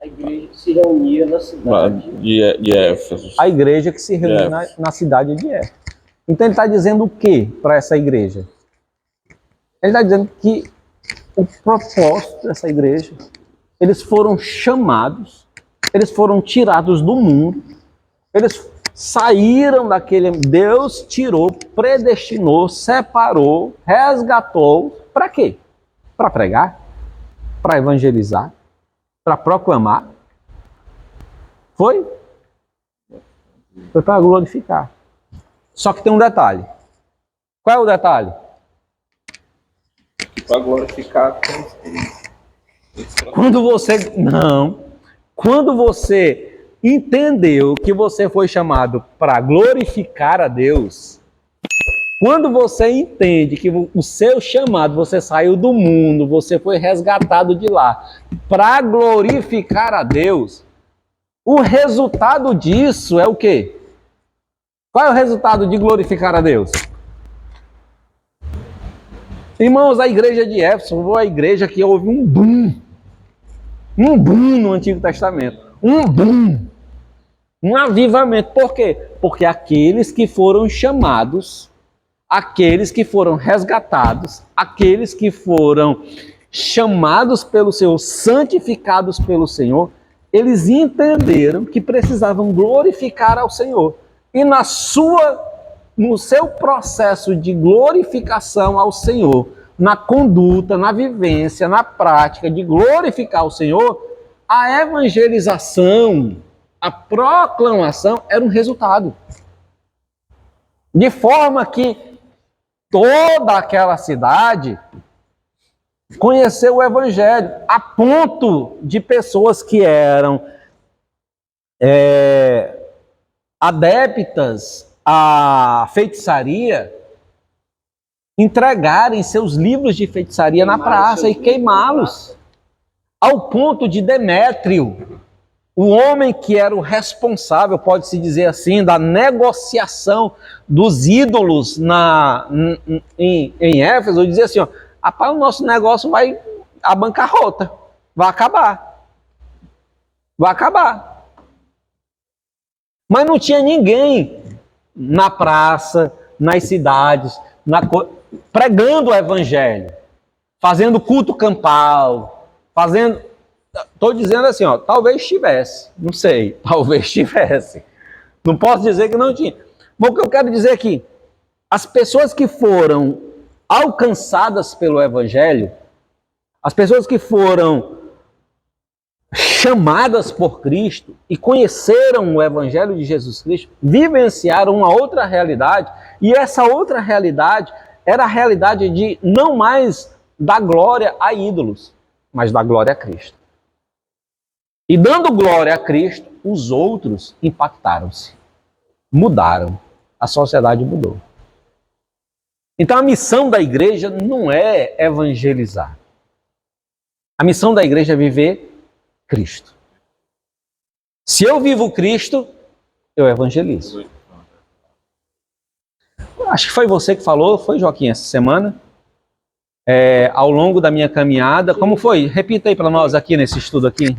A igreja que se reunia na cidade de Éfeso. A igreja que se reúne na cidade de Éfeso. Então ele está dizendo o que para essa igreja? Ele está dizendo que o propósito dessa igreja, eles foram chamados, eles foram tirados do mundo, eles saíram daquele... Deus tirou, predestinou, separou, resgatou. Para quê? Para pregar, para evangelizar, para proclamar. Foi? Foi para glorificar. Só que tem um detalhe. Qual é o detalhe? Para glorificar. Quando você... Não. Quando você entendeu que você foi chamado para glorificar a Deus, quando você entende que o seu chamado, você saiu do mundo, você foi resgatado de lá, para glorificar a Deus, o resultado disso é o quê? Qual é o resultado de glorificar a Deus? Irmãos, a igreja de Éfeso foi a igreja que houve um boom no Antigo Testamento, um boom, um avivamento. Por quê? Porque aqueles que foram chamados, aqueles que foram resgatados, aqueles que foram chamados pelo Senhor, santificados pelo Senhor, eles entenderam que precisavam glorificar ao Senhor. E no seu processo de glorificação ao Senhor, na conduta, na vivência, na prática de glorificar o Senhor, a evangelização, a proclamação era um resultado. De forma que toda aquela cidade conheceu o Evangelho, a ponto de pessoas que eram adeptas à feitiçaria entregarem seus livros de feitiçaria na praça e queimá-los, ao ponto de Demétrio, o homem que era o responsável, pode-se dizer assim, da negociação dos ídolos em Éfeso, dizer assim, ó, rapaz, o nosso negócio vai à bancarrota, vai acabar. Vai acabar. Mas não tinha ninguém na praça, nas cidades, pregando o evangelho, fazendo culto campal, estou dizendo assim, ó, talvez tivesse, não sei, talvez tivesse. Não posso dizer que não tinha. Mas o que eu quero dizer aqui, as pessoas que foram alcançadas pelo evangelho, as pessoas que foram chamadas por Cristo e conheceram o evangelho de Jesus Cristo, vivenciaram uma outra realidade, e essa outra realidade era a realidade de não mais dar glória a ídolos, mas dar glória a Cristo. E dando glória a Cristo, os outros impactaram-se, mudaram, a sociedade mudou. Então a missão da igreja não é evangelizar. A missão da igreja é viver Cristo. Se eu vivo Cristo, eu evangelizo. Acho que foi você que falou, foi, Joaquim, essa semana, ao longo da minha caminhada. Como foi? Repita aí para nós aqui nesse estudo aqui.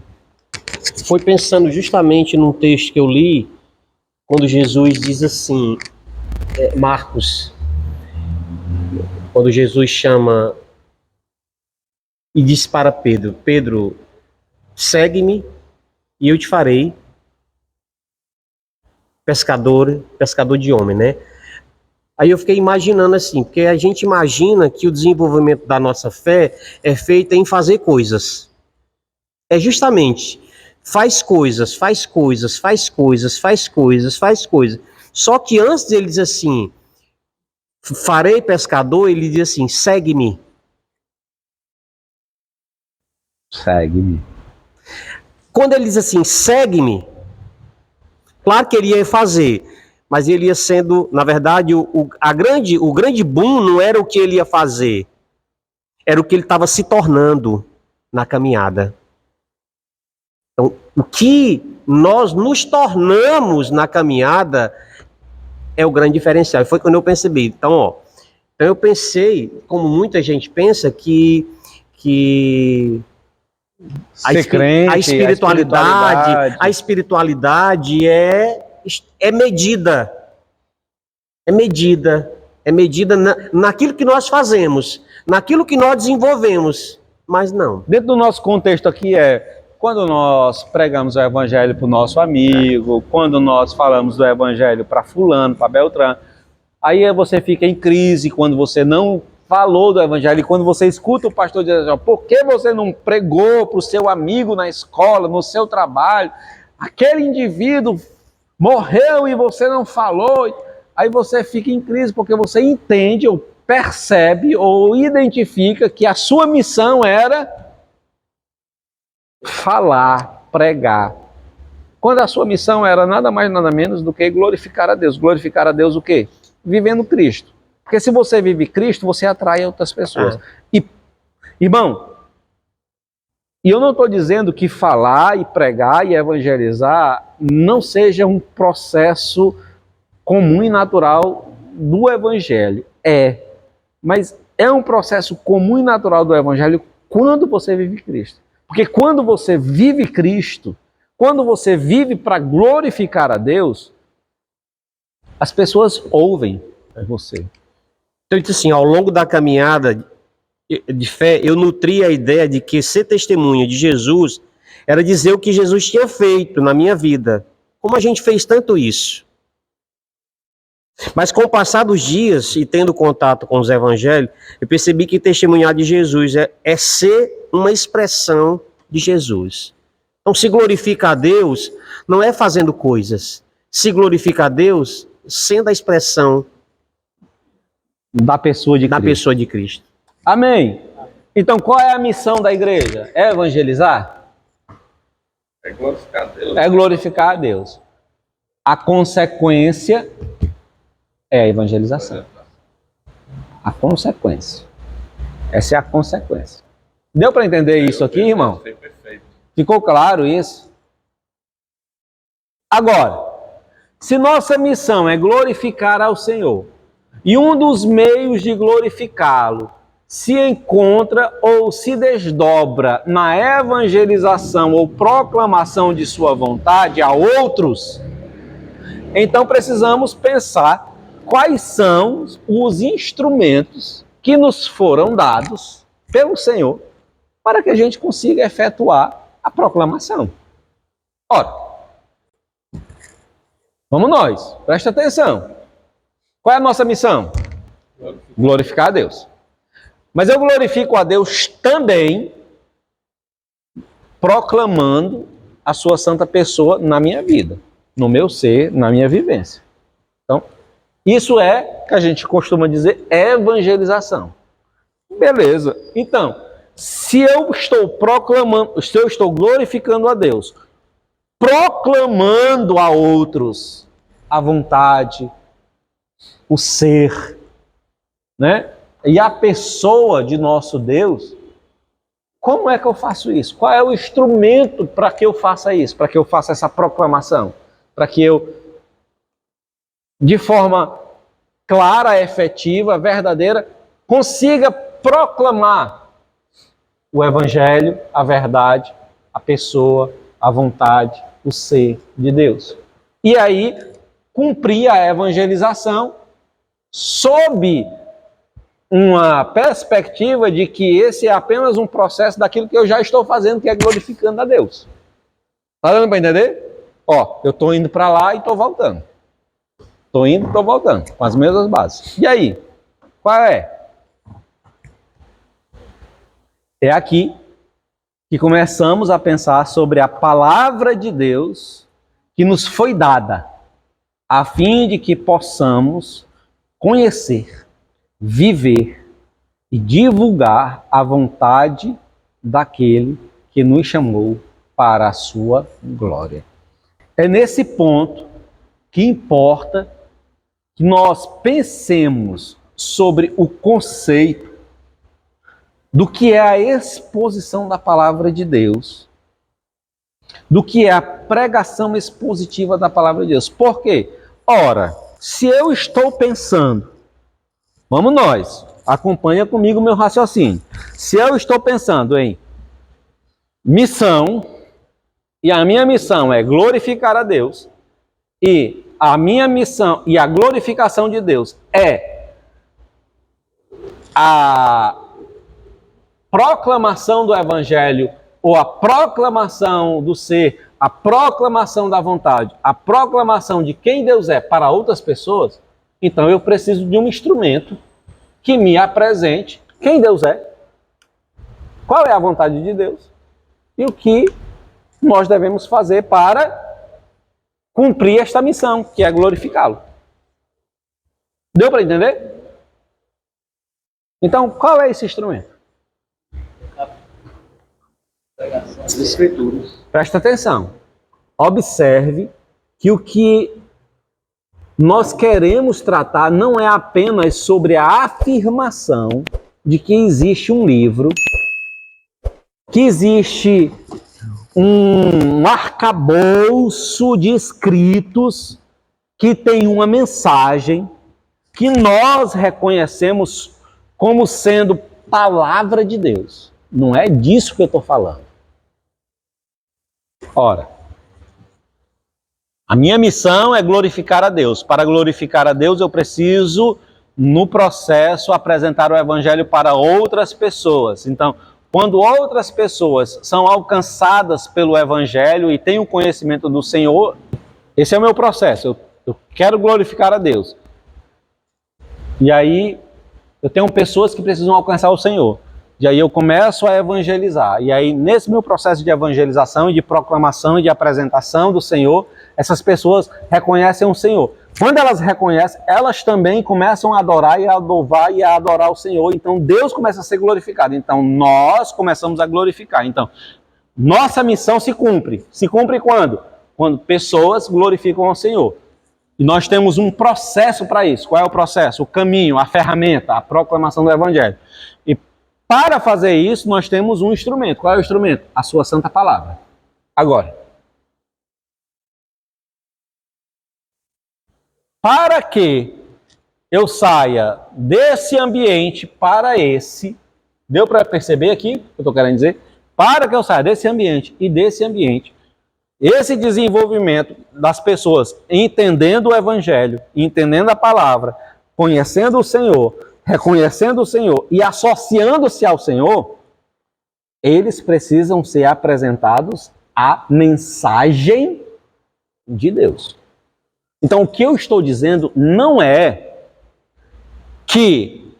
Foi pensando justamente num texto que eu li, quando Jesus diz assim, Marcos, quando Jesus chama e diz para Pedro, Pedro, segue-me e eu te farei pescador de homem, né? Aí eu fiquei imaginando assim, porque a gente imagina que o desenvolvimento da nossa fé é feito em fazer coisas. É justamente, faz coisas. Só que antes ele diz assim, farei pescador, ele diz assim, segue-me. Segue-me. Quando ele diz assim, segue-me, claro que ele ia fazer, mas ele ia sendo, na verdade, o grande boom não era o que ele ia fazer, era o que ele estava se tornando na caminhada. Então, o que nós nos tornamos na caminhada é o grande diferencial. E foi quando eu percebi. Então eu pensei, como muita gente pensa, que a espiritualidade é medida. É medida naquilo que nós fazemos, naquilo que nós desenvolvemos, mas não. Dentro do nosso contexto aqui quando nós pregamos o evangelho para o nosso amigo, quando nós falamos do evangelho para fulano, para Beltrano, aí você fica em crise quando você não falou do evangelho, e quando você escuta o pastor dizer, por que você não pregou para o seu amigo na escola, no seu trabalho? aquele indivíduo morreu e você não falou, aí você fica em crise porque você entende ou percebe ou identifica que a sua missão era falar, pregar. Quando a sua missão era nada mais nada menos do que glorificar a Deus. Glorificar a Deus o quê? Vivendo Cristo. Porque se você vive Cristo, você atrai outras pessoas. E, irmão, e eu não estou dizendo que falar e pregar e evangelizar não seja um processo comum e natural do evangelho. É. Mas é um processo comum e natural do evangelho quando você vive Cristo. Porque quando você vive Cristo, quando você vive para glorificar a Deus, as pessoas ouvem você. Então, assim, ao longo da caminhada de fé, eu nutri a ideia de que ser testemunha de Jesus era dizer o que Jesus tinha feito na minha vida. Como a gente fez tanto isso. Mas com o passar dos dias e tendo contato com os evangelhos, eu percebi que testemunhar de Jesus é ser uma expressão de Jesus. Então, se glorifica a Deus, não é fazendo coisas. Se glorifica a Deus, sendo a expressão da pessoa de Cristo. Amém. Então, qual é a missão da igreja? É evangelizar? É glorificar a Deus. É glorificar a Deus. A consequência é a evangelização. A consequência. Essa é a consequência. Deu para entender isso aqui, irmão? Perfeito. Ficou claro isso? Agora, se nossa missão é glorificar ao Senhor, e um dos meios de glorificá-lo se encontra ou se desdobra na evangelização ou proclamação de sua vontade a outros, então precisamos pensar quais são os instrumentos que nos foram dados pelo Senhor para que a gente consiga efetuar a proclamação. Ora, vamos nós, presta atenção. Qual é a nossa missão? Glorificar a Deus. Mas eu glorifico a Deus também proclamando a sua santa pessoa na minha vida, no meu ser, na minha vivência. Então, isso é, que a gente costuma dizer, evangelização. Beleza. Então, se eu estou proclamando, se eu estou glorificando a Deus, proclamando a outros a vontade, o ser, né? E a pessoa de nosso Deus, como é que eu faço isso? Qual é o instrumento para que eu faça isso? Para que eu faça essa proclamação? Para que eu, de forma clara, efetiva, verdadeira, consiga proclamar o Evangelho, a verdade, a pessoa, a vontade, o ser de Deus. E aí, cumprir a evangelização sob uma perspectiva de que esse é apenas um processo daquilo que eu já estou fazendo, que é glorificando a Deus. Tá dando para entender? Ó, eu estou indo para lá e estou voltando. Estou indo e estou voltando, com as mesmas bases. E aí? Qual é? É aqui que começamos a pensar sobre a palavra de Deus que nos foi dada, a fim de que possamos conhecer, viver e divulgar a vontade daquele que nos chamou para a sua glória. É nesse ponto que importa que nós pensemos sobre o conceito do que é a exposição da palavra de Deus, do que é a pregação expositiva da palavra de Deus. Por quê? Ora, se eu estou pensando, vamos nós, acompanha comigo o meu raciocínio. Se eu estou pensando em missão, e a minha missão é glorificar a Deus, e a minha missão e a glorificação de Deus é a proclamação do Evangelho, ou a proclamação do ser, a proclamação da vontade, a proclamação de quem Deus é para outras pessoas, então eu preciso de um instrumento que me apresente quem Deus é, qual é a vontade de Deus e o que nós devemos fazer para cumprir esta missão, que é glorificá-lo. Deu para entender? Então, qual é esse instrumento? As escrituras. Presta atenção. Observe que o que nós queremos tratar não é apenas sobre a afirmação de que existe um livro, que existe um arcabouço de escritos que tem uma mensagem que nós reconhecemos como sendo palavra de Deus. Não é disso que eu estou falando. Ora, a minha missão é glorificar a Deus. Para glorificar a Deus, eu preciso, no processo, apresentar o Evangelho para outras pessoas. Então, quando outras pessoas são alcançadas pelo Evangelho e têm o conhecimento do Senhor, esse é o meu processo. Eu quero glorificar a Deus. E aí, eu tenho pessoas que precisam alcançar o Senhor. E aí eu começo a evangelizar. E aí, nesse meu processo de evangelização, de proclamação e de apresentação do Senhor, essas pessoas reconhecem o Senhor. Quando elas reconhecem, elas também começam a adorar e a louvar e a adorar o Senhor. Então, Deus começa a ser glorificado. Então, nós começamos a glorificar. Então, nossa missão se cumpre. Se cumpre quando? Quando pessoas glorificam ao Senhor. E nós temos um processo para isso. Qual é o processo? O caminho, a ferramenta, a proclamação do Evangelho. E para fazer isso, nós temos um instrumento. Qual é o instrumento? A sua santa palavra. Agora, para que eu saia desse ambiente para esse, deu para perceber aqui o que eu estou querendo dizer? Para que eu saia desse ambiente e desse ambiente, esse desenvolvimento das pessoas entendendo o Evangelho, entendendo a palavra, conhecendo o Senhor, reconhecendo o Senhor e associando-se ao Senhor, eles precisam ser apresentados à mensagem de Deus. Então, o que eu estou dizendo não é que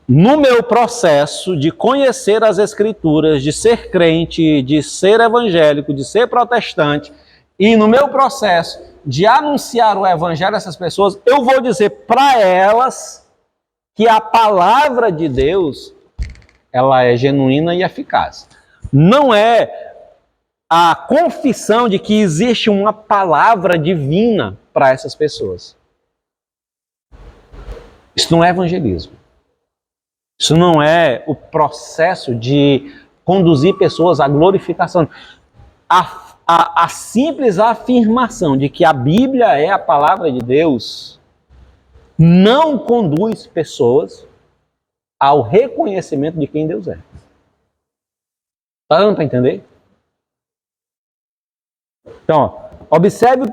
no meu processo de conhecer as Escrituras, de ser crente, de ser evangélico, de ser protestante, e no meu processo de anunciar o Evangelho a essas pessoas, eu vou dizer para elas que a palavra de Deus, ela é genuína e eficaz. Não é a confissão de que existe uma palavra divina para essas pessoas. Isso não é evangelismo. Isso não é o processo de conduzir pessoas à glorificação. A simples afirmação de que a Bíblia é a palavra de Deus não conduz pessoas ao reconhecimento de quem Deus é. Está dando para entender? Então, observe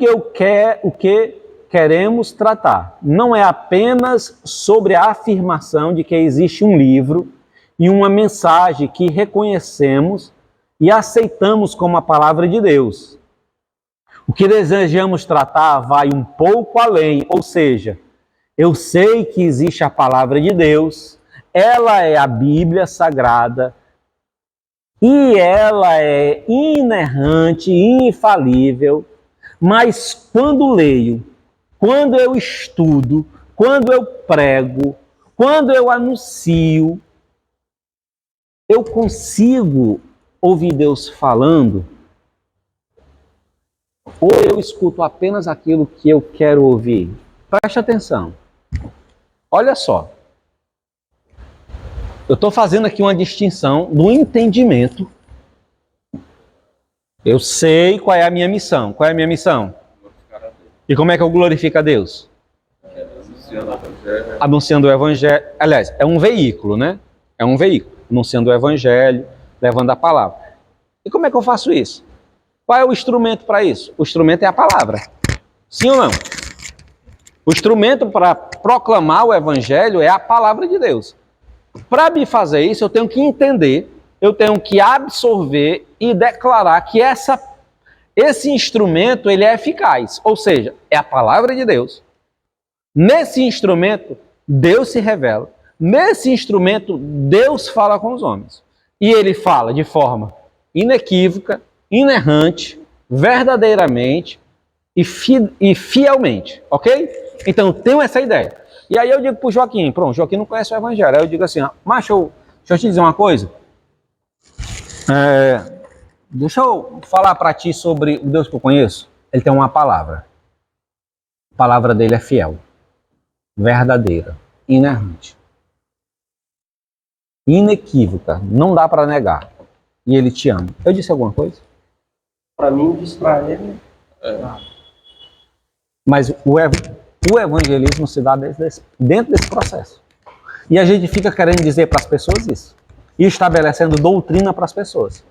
o que queremos tratar. Não é apenas sobre a afirmação de que existe um livro e uma mensagem que reconhecemos e aceitamos como a palavra de Deus. O que desejamos tratar vai um pouco além, ou seja, eu sei que existe a palavra de Deus, ela é a Bíblia Sagrada, e ela é inerrante, infalível, mas quando leio, quando eu estudo, quando eu prego, quando eu anuncio, eu consigo ouvir Deus falando, ou eu escuto apenas aquilo que eu quero ouvir? Preste atenção. Olha só. Eu estou fazendo aqui uma distinção do entendimento. Eu sei qual é a minha missão. Qual é a minha missão? E como é que eu glorifico a Deus? Anunciando o Evangelho. Aliás, é um veículo, né? É um veículo. Anunciando o Evangelho, levando a palavra. E como é que eu faço isso? Qual é o instrumento para isso? O instrumento é a palavra. Sim ou não? O instrumento para proclamar o Evangelho é a palavra de Deus. Para me fazer isso, eu tenho que entender, eu tenho que absorver e declarar que esse instrumento ele é eficaz. Ou seja, é a palavra de Deus. Nesse instrumento, Deus se revela. Nesse instrumento, Deus fala com os homens. E ele fala de forma inequívoca, inerrante, verdadeiramente e fielmente, ok? Então, tenho essa ideia. E aí eu digo pro Joaquim, pronto, Joaquim não conhece o Evangelho. Aí eu digo assim, macho, deixa eu te dizer uma coisa. Deixa eu falar para ti sobre o Deus que eu conheço. Ele tem uma palavra. A palavra dele é fiel, verdadeira, inerrante, inequívoca, não dá para negar. E ele te ama. Eu disse alguma coisa? Para mim, disse para ele. Mas o evangelismo se dá dentro desse processo. E a gente fica querendo dizer para as pessoas isso. E estabelecendo doutrina para as pessoas.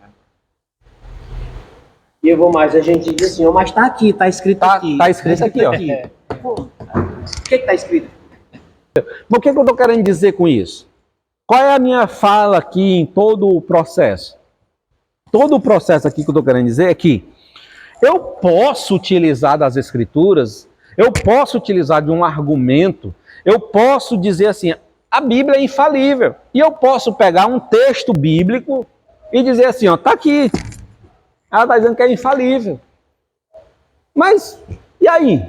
E eu vou mais, a gente diz assim, mas está aqui, está escrito aqui. Está escrito aqui, ó. Pô, o que está escrito? Mas o que eu estou querendo dizer com isso? Qual é a minha fala aqui em todo o processo? Todo o processo aqui que eu estou querendo dizer é que eu posso utilizar das escrituras, eu posso utilizar de um argumento, eu posso dizer assim, a Bíblia é infalível. E eu posso pegar um texto bíblico e dizer assim, ó, tá aqui. Ela está dizendo que é infalível. Mas, e aí?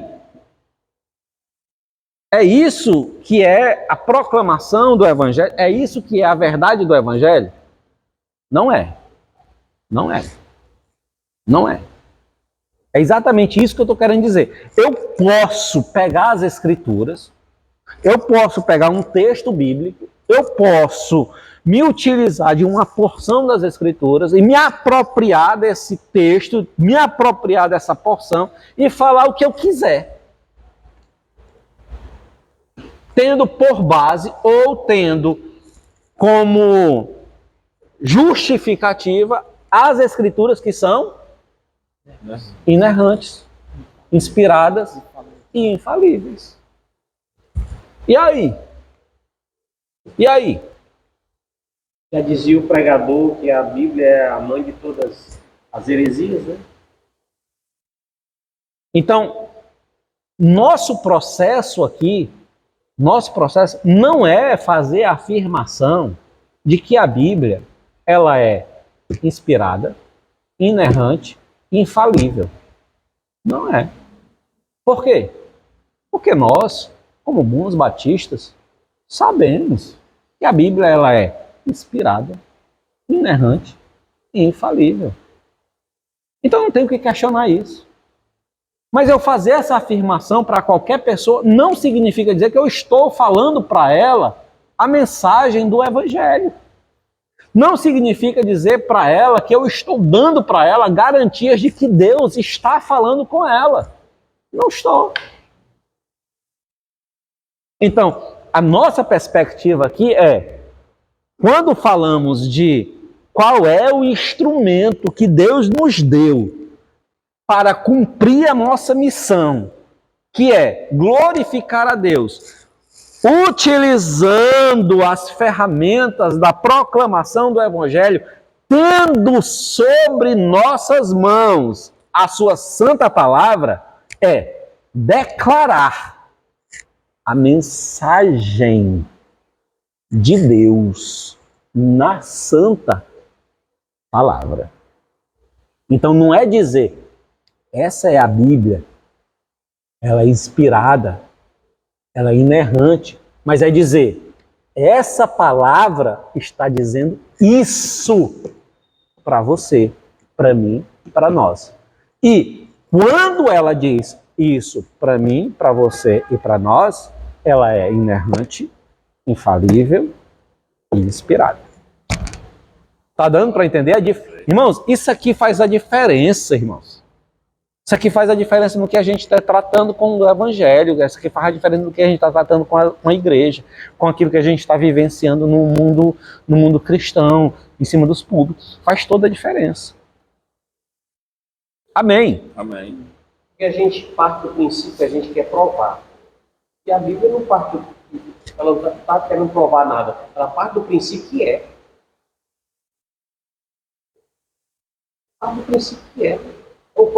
É isso que é a proclamação do Evangelho? É isso que é a verdade do Evangelho? Não é. Não é. Não é. É exatamente isso que eu estou querendo dizer. Eu posso pegar as Escrituras, eu posso pegar um texto bíblico, eu posso me utilizar de uma porção das Escrituras e me apropriar desse texto, me apropriar dessa porção e falar o que eu quiser. Tendo por base ou tendo como justificativa as Escrituras que são inerrantes, inspiradas e infalíveis. E aí? E aí? Já dizia o pregador que a Bíblia é a mãe de todas as heresias, né? Então, nosso processo aqui, nosso processo não é fazer a afirmação de que a Bíblia ela é inspirada, inerrante, infalível. Não é. Por quê? Porque nós, como bons batistas, sabemos que a Bíblia ela é inspirada, inerrante e infalível. Então não tenho que questionar isso. Mas eu fazer essa afirmação para qualquer pessoa não significa dizer que eu estou falando para ela a mensagem do Evangelho. Não significa dizer para ela que eu estou dando para ela garantias de que Deus está falando com ela. Não estou. Então, a nossa perspectiva aqui é, quando falamos de qual é o instrumento que Deus nos deu para cumprir a nossa missão, que é glorificar a Deus, utilizando as ferramentas da proclamação do Evangelho, tendo sobre nossas mãos a sua santa palavra, é declarar a mensagem de Deus na santa palavra. Então não é dizer, essa é a Bíblia, ela é inspirada, ela é inerrante, mas é dizer, essa palavra está dizendo isso para você, para mim, para nós. E quando ela diz isso para mim, para você e para nós, ela é inerrante, infalível e inspirada. Tá dando para entender? Irmãos, isso aqui faz a diferença, irmãos. Isso aqui faz a diferença no que a gente está tratando com o Evangelho, isso aqui faz a diferença no que a gente está tratando com a igreja, com aquilo que a gente está vivenciando no mundo cristão, em cima dos púlpitos. Faz toda a diferença. Amém. Amém. Porque a gente parte do princípio que a gente quer provar. E a Bíblia não parte do princípio, ela não está querendo provar nada. Ela parte do princípio que é. Parte do princípio que é. Vou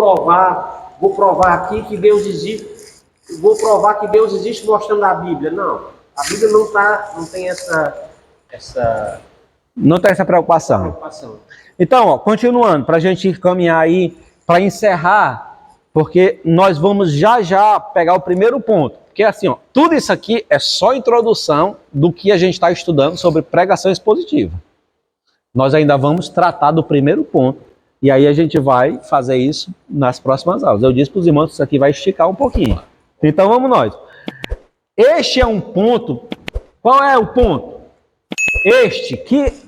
provar aqui que Deus existe. Vou provar que Deus existe mostrando a Bíblia. Não. A Bíblia não tem essa Não tem essa preocupação. Então, ó, continuando, para a gente caminhar aí para encerrar, porque nós vamos já já pegar o primeiro ponto. Porque assim, ó, tudo isso aqui é só introdução do que a gente está estudando sobre pregação expositiva. Nós ainda vamos tratar do primeiro ponto, e aí a gente vai fazer isso nas próximas aulas. Eu disse para os irmãos que isso aqui vai esticar um pouquinho. Então vamos nós. Este é um ponto. Qual é o ponto?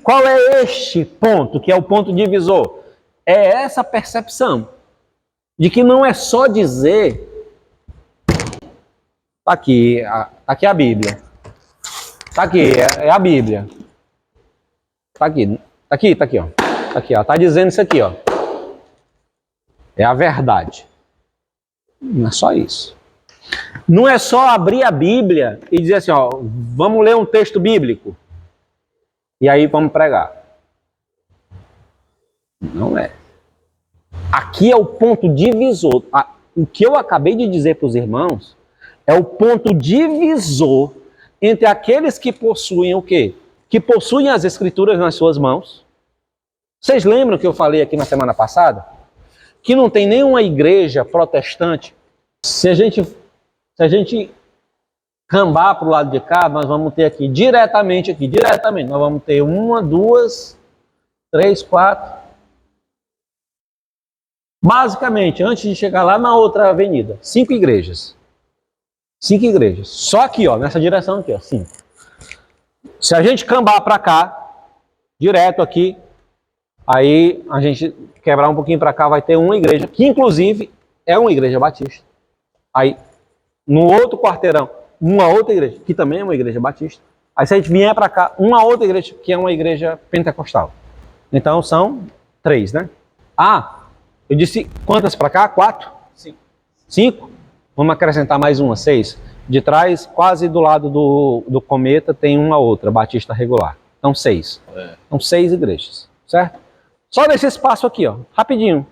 Qual é este ponto, que é o ponto divisor? É essa percepção de que não é só dizer... Tá aqui a Bíblia. Tá aqui, é a Bíblia. Tá aqui, ó. Tá aqui, ó. Tá dizendo isso aqui, ó. É a verdade. Não é só isso. Não é só abrir a Bíblia e dizer assim, ó, vamos ler um texto bíblico. E aí vamos pregar. Não é. Aqui é o ponto divisor. O que eu acabei de dizer para os irmãos é o ponto divisor entre aqueles que possuem o quê? Que possuem as Escrituras nas suas mãos. Vocês lembram que eu falei aqui na semana passada? Que não tem nenhuma igreja protestante. Se a gente cambar para o lado de cá, nós vamos ter diretamente, nós vamos ter 1, 2, 3, 4. Basicamente, antes de chegar lá na outra avenida, 5 igrejas. 5 igrejas. Só aqui, ó, nessa direção aqui, ó, 5. Se a gente cambar para cá, direto aqui, aí a gente quebrar um pouquinho para cá, vai ter uma igreja, que inclusive é uma igreja batista. Aí, no outro quarteirão, uma outra igreja, que também é uma igreja batista. Aí se a gente vier para cá, uma outra igreja, que é uma igreja pentecostal. Então são 3, né? Eu disse quantas para cá? 4? 5? Vamos acrescentar mais uma, 6. De trás, quase do lado do cometa, tem uma outra, batista regular. Então 6. Então 6 igrejas, certo? Só nesse espaço aqui, ó, rapidinho.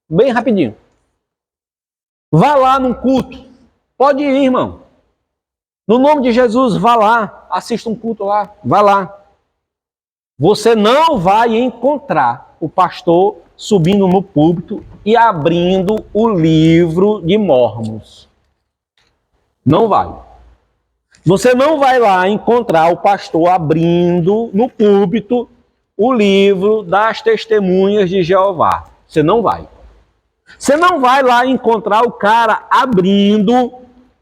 Bem rapidinho. Vá lá num culto. Pode ir, irmão. No nome de Jesus, vá lá. Assista um culto lá. Vá lá. Você não vai encontrar o pastor subindo no púlpito e abrindo o livro de Mormons. Não vai. Você não vai lá encontrar o pastor abrindo no púlpito o livro das Testemunhas de Jeová. Você não vai. Você não vai lá encontrar o cara abrindo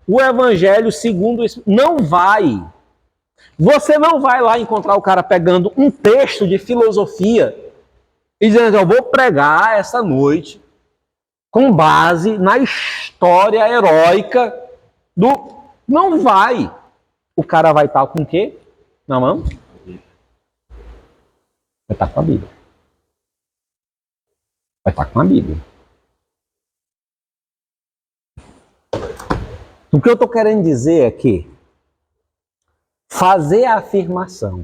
o Evangelho segundo o Espírito. Não vai. Você não vai lá encontrar o cara pegando um texto de filosofia e dizendo, eu vou pregar essa noite com base na história heróica do... Não vai. O cara vai estar com o quê? Na mão? Vai estar com a Bíblia. Vai estar com a Bíblia. O que eu estou querendo dizer é que fazer a afirmação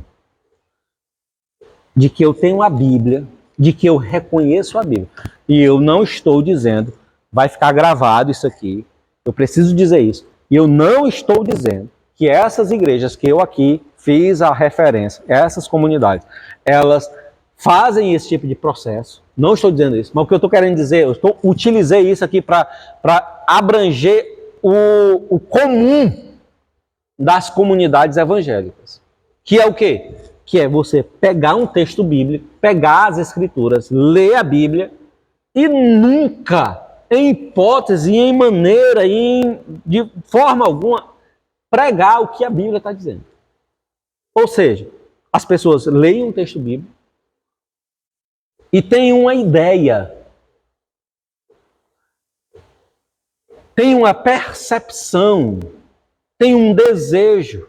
de que eu tenho a Bíblia, de que eu reconheço a Bíblia, e eu não estou dizendo, vai ficar gravado isso aqui, eu preciso dizer isso, e eu não estou dizendo que essas igrejas que eu aqui fiz a referência, essas comunidades, elas fazem esse tipo de processo, não estou dizendo isso, mas o que eu estou querendo dizer, utilizei isso aqui para abranger o comum das comunidades evangélicas. Que é o quê? Que é você pegar um texto bíblico, pegar as escrituras, ler a Bíblia e nunca, em hipótese, em maneira, de forma alguma, pregar o que a Bíblia está dizendo. Ou seja, as pessoas leem um texto bíblico e têm uma ideia, tem uma percepção, tem um desejo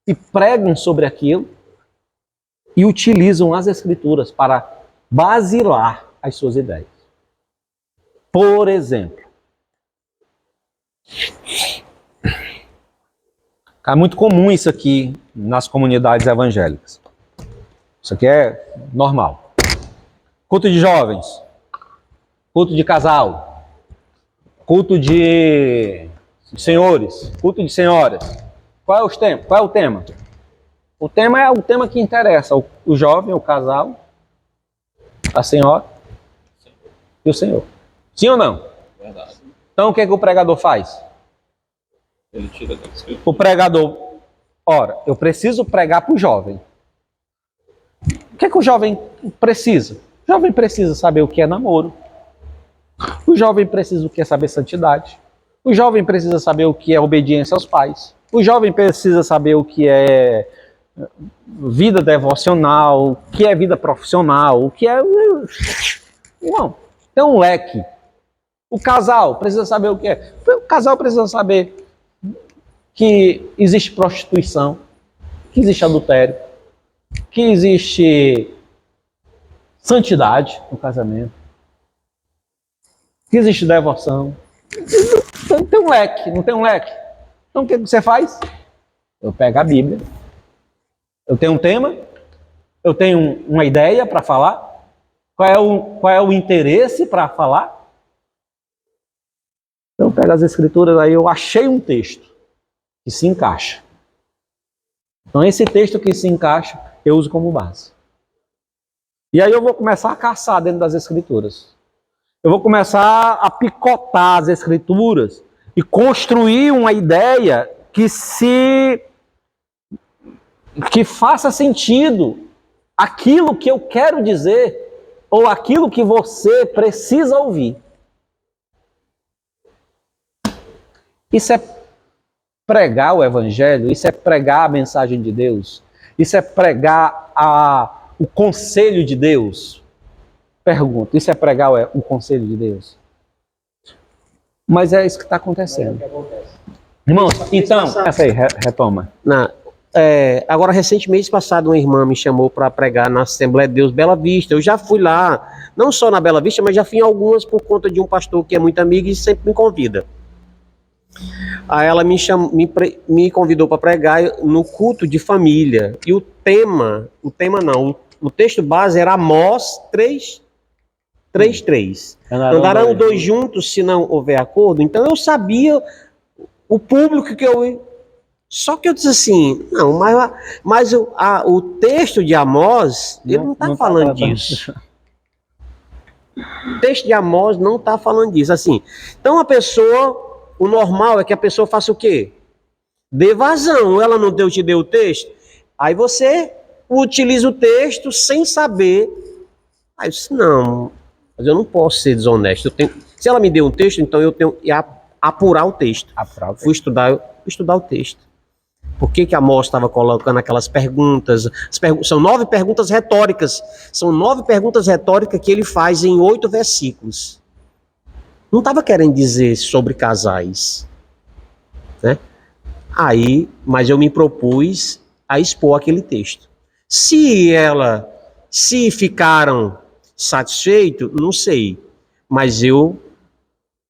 e pregam sobre aquilo e utilizam as escrituras para basilar as suas ideias. Por exemplo, é muito comum isso aqui nas comunidades evangélicas. Isso aqui é normal. Culto de jovens, culto de casal, culto de senhores, culto de senhoras. Qual é o tema? O tema é o tema que interessa o jovem, o casal, a senhora e o senhor. Sim ou não? Verdade. Então o que é que o pregador faz? Ele tira da escritura. O pregador, ora, eu preciso pregar para o jovem. O que é que o jovem precisa? O jovem precisa saber o que é namoro. O jovem precisa o que é saber santidade. O jovem precisa saber o que é obediência aos pais. O jovem precisa saber o que é vida devocional, o que é vida profissional, o que é... Irmão, tem um leque. O casal precisa saber o que é. O casal precisa saber que existe prostituição, que existe adultério, que existe santidade no casamento, que existe devoção. Tem um leque, não tem um leque? Então o que você faz? Eu pego a Bíblia, eu tenho um tema, eu tenho uma ideia para falar, qual é o interesse para falar? Então eu pego as escrituras, aí eu achei um texto que se encaixa. Então esse texto que se encaixa, eu uso como base. E aí eu vou começar a caçar dentro das escrituras. Eu vou começar a picotar as escrituras e construir uma ideia que faça sentido aquilo que eu quero dizer ou aquilo que você precisa ouvir. Isso é pregar o evangelho, isso é pregar a mensagem de Deus, isso é pregar o conselho de Deus. Pergunto, isso é pregar o conselho de Deus? Mas é isso que está acontecendo. Irmãos, então, essa aí, retoma. Agora, recentemente passado, uma irmã me chamou para pregar na Assembleia de Deus Bela Vista. Eu já fui lá, não só na Bela Vista, mas já fui em algumas por conta de um pastor que é muito amigo e sempre me convida. Aí ela me convidou para pregar no culto de família. E o texto base era Amós 3:3. Andarão dois juntos se não houver acordo. Então eu sabia o público que eu... Só que eu disse assim, não, mas o texto de Amós, ele não está falando disso. O texto de Amós não está falando disso. Assim, então o normal é que a pessoa faça o quê? Dê vazão. Ela não te deu o texto. Aí você utiliza o texto sem saber. Aí eu disse, não, mas eu não posso ser desonesto. Se ela me deu um texto, então eu tenho que apurar o texto. Fui estudar o texto. Por que Amós estava colocando aquelas perguntas? São 9 perguntas retóricas. São 9 perguntas retóricas que ele faz em 8 versículos. Não estava querendo dizer sobre casais, né? Mas eu me propus a expor aquele texto. Se ficaram satisfeitos, não sei, mas eu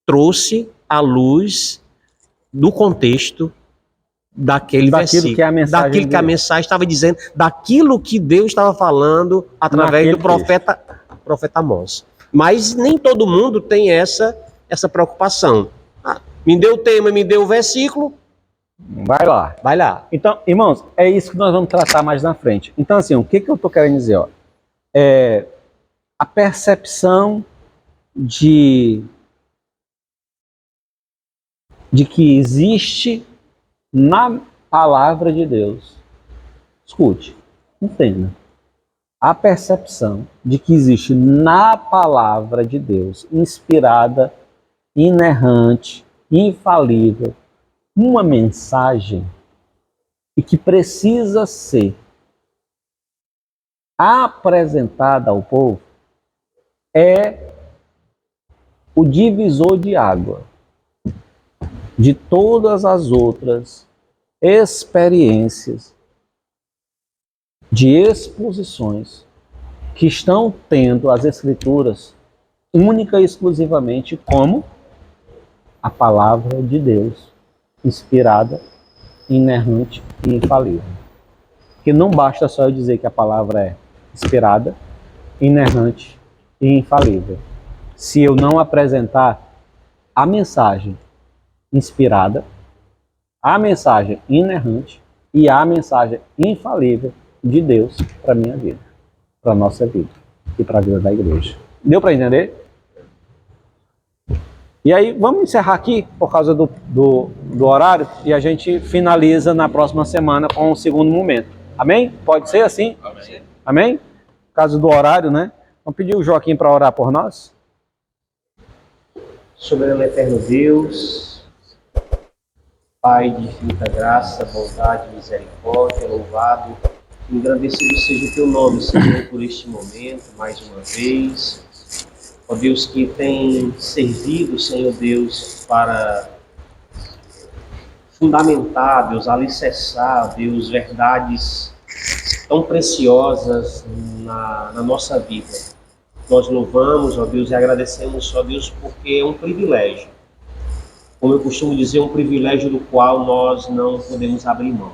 trouxe à luz do contexto daquele versículo, daquilo que a mensagem estava dizendo, daquilo que Deus estava falando através do profeta Amós. Mas nem todo mundo tem essa preocupação. Me deu o tema, me deu o versículo. Vai lá. Então, irmãos, é isso que nós vamos tratar mais na frente. Então, assim, o que eu estou querendo dizer? A percepção de que existe na palavra de Deus. Escute, entenda. A percepção de que existe na palavra de Deus, inspirada, inerrante, infalível, uma mensagem e que precisa ser apresentada ao povo, é o divisor de água de todas as outras experiências de exposições que estão tendo as Escrituras única e exclusivamente como a palavra de Deus, inspirada, inerrante e infalível. Porque não basta só eu dizer que a palavra é inspirada, inerrante e infalível. Se eu não apresentar a mensagem inspirada, a mensagem inerrante e a mensagem infalível de Deus para a minha vida, para a nossa vida e para a vida da igreja. Deu para entender? E aí, vamos encerrar aqui por causa do horário e a gente finaliza na próxima semana com o segundo momento. Amém? Pode ser assim? Amém. Amém? Por causa do horário, né? Vamos pedir o Joaquim para orar por nós? Soberano eterno Deus, Pai de infinita graça, bondade e misericórdia, louvado, engrandecido seja o teu nome, Senhor, por este momento, mais uma vez. Ó Deus, que tem servido, Senhor Deus, para fundamentar, Deus, alicerçar, Deus, verdades tão preciosas na nossa vida. Nós louvamos, ó Deus, e agradecemos, ó Deus, porque é um privilégio. Como eu costumo dizer, um privilégio do qual nós não podemos abrir mão.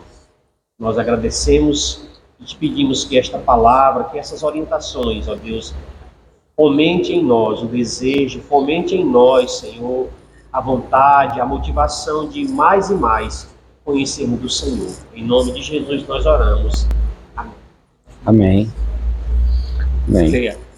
Nós agradecemos e te pedimos que esta palavra, que essas orientações, ó Deus, fomente em nós o desejo, fomente em nós, Senhor, a vontade, a motivação de mais e mais conhecermos do Senhor. Em nome de Jesus nós oramos. Amém. Amém. Amém. Obrigado.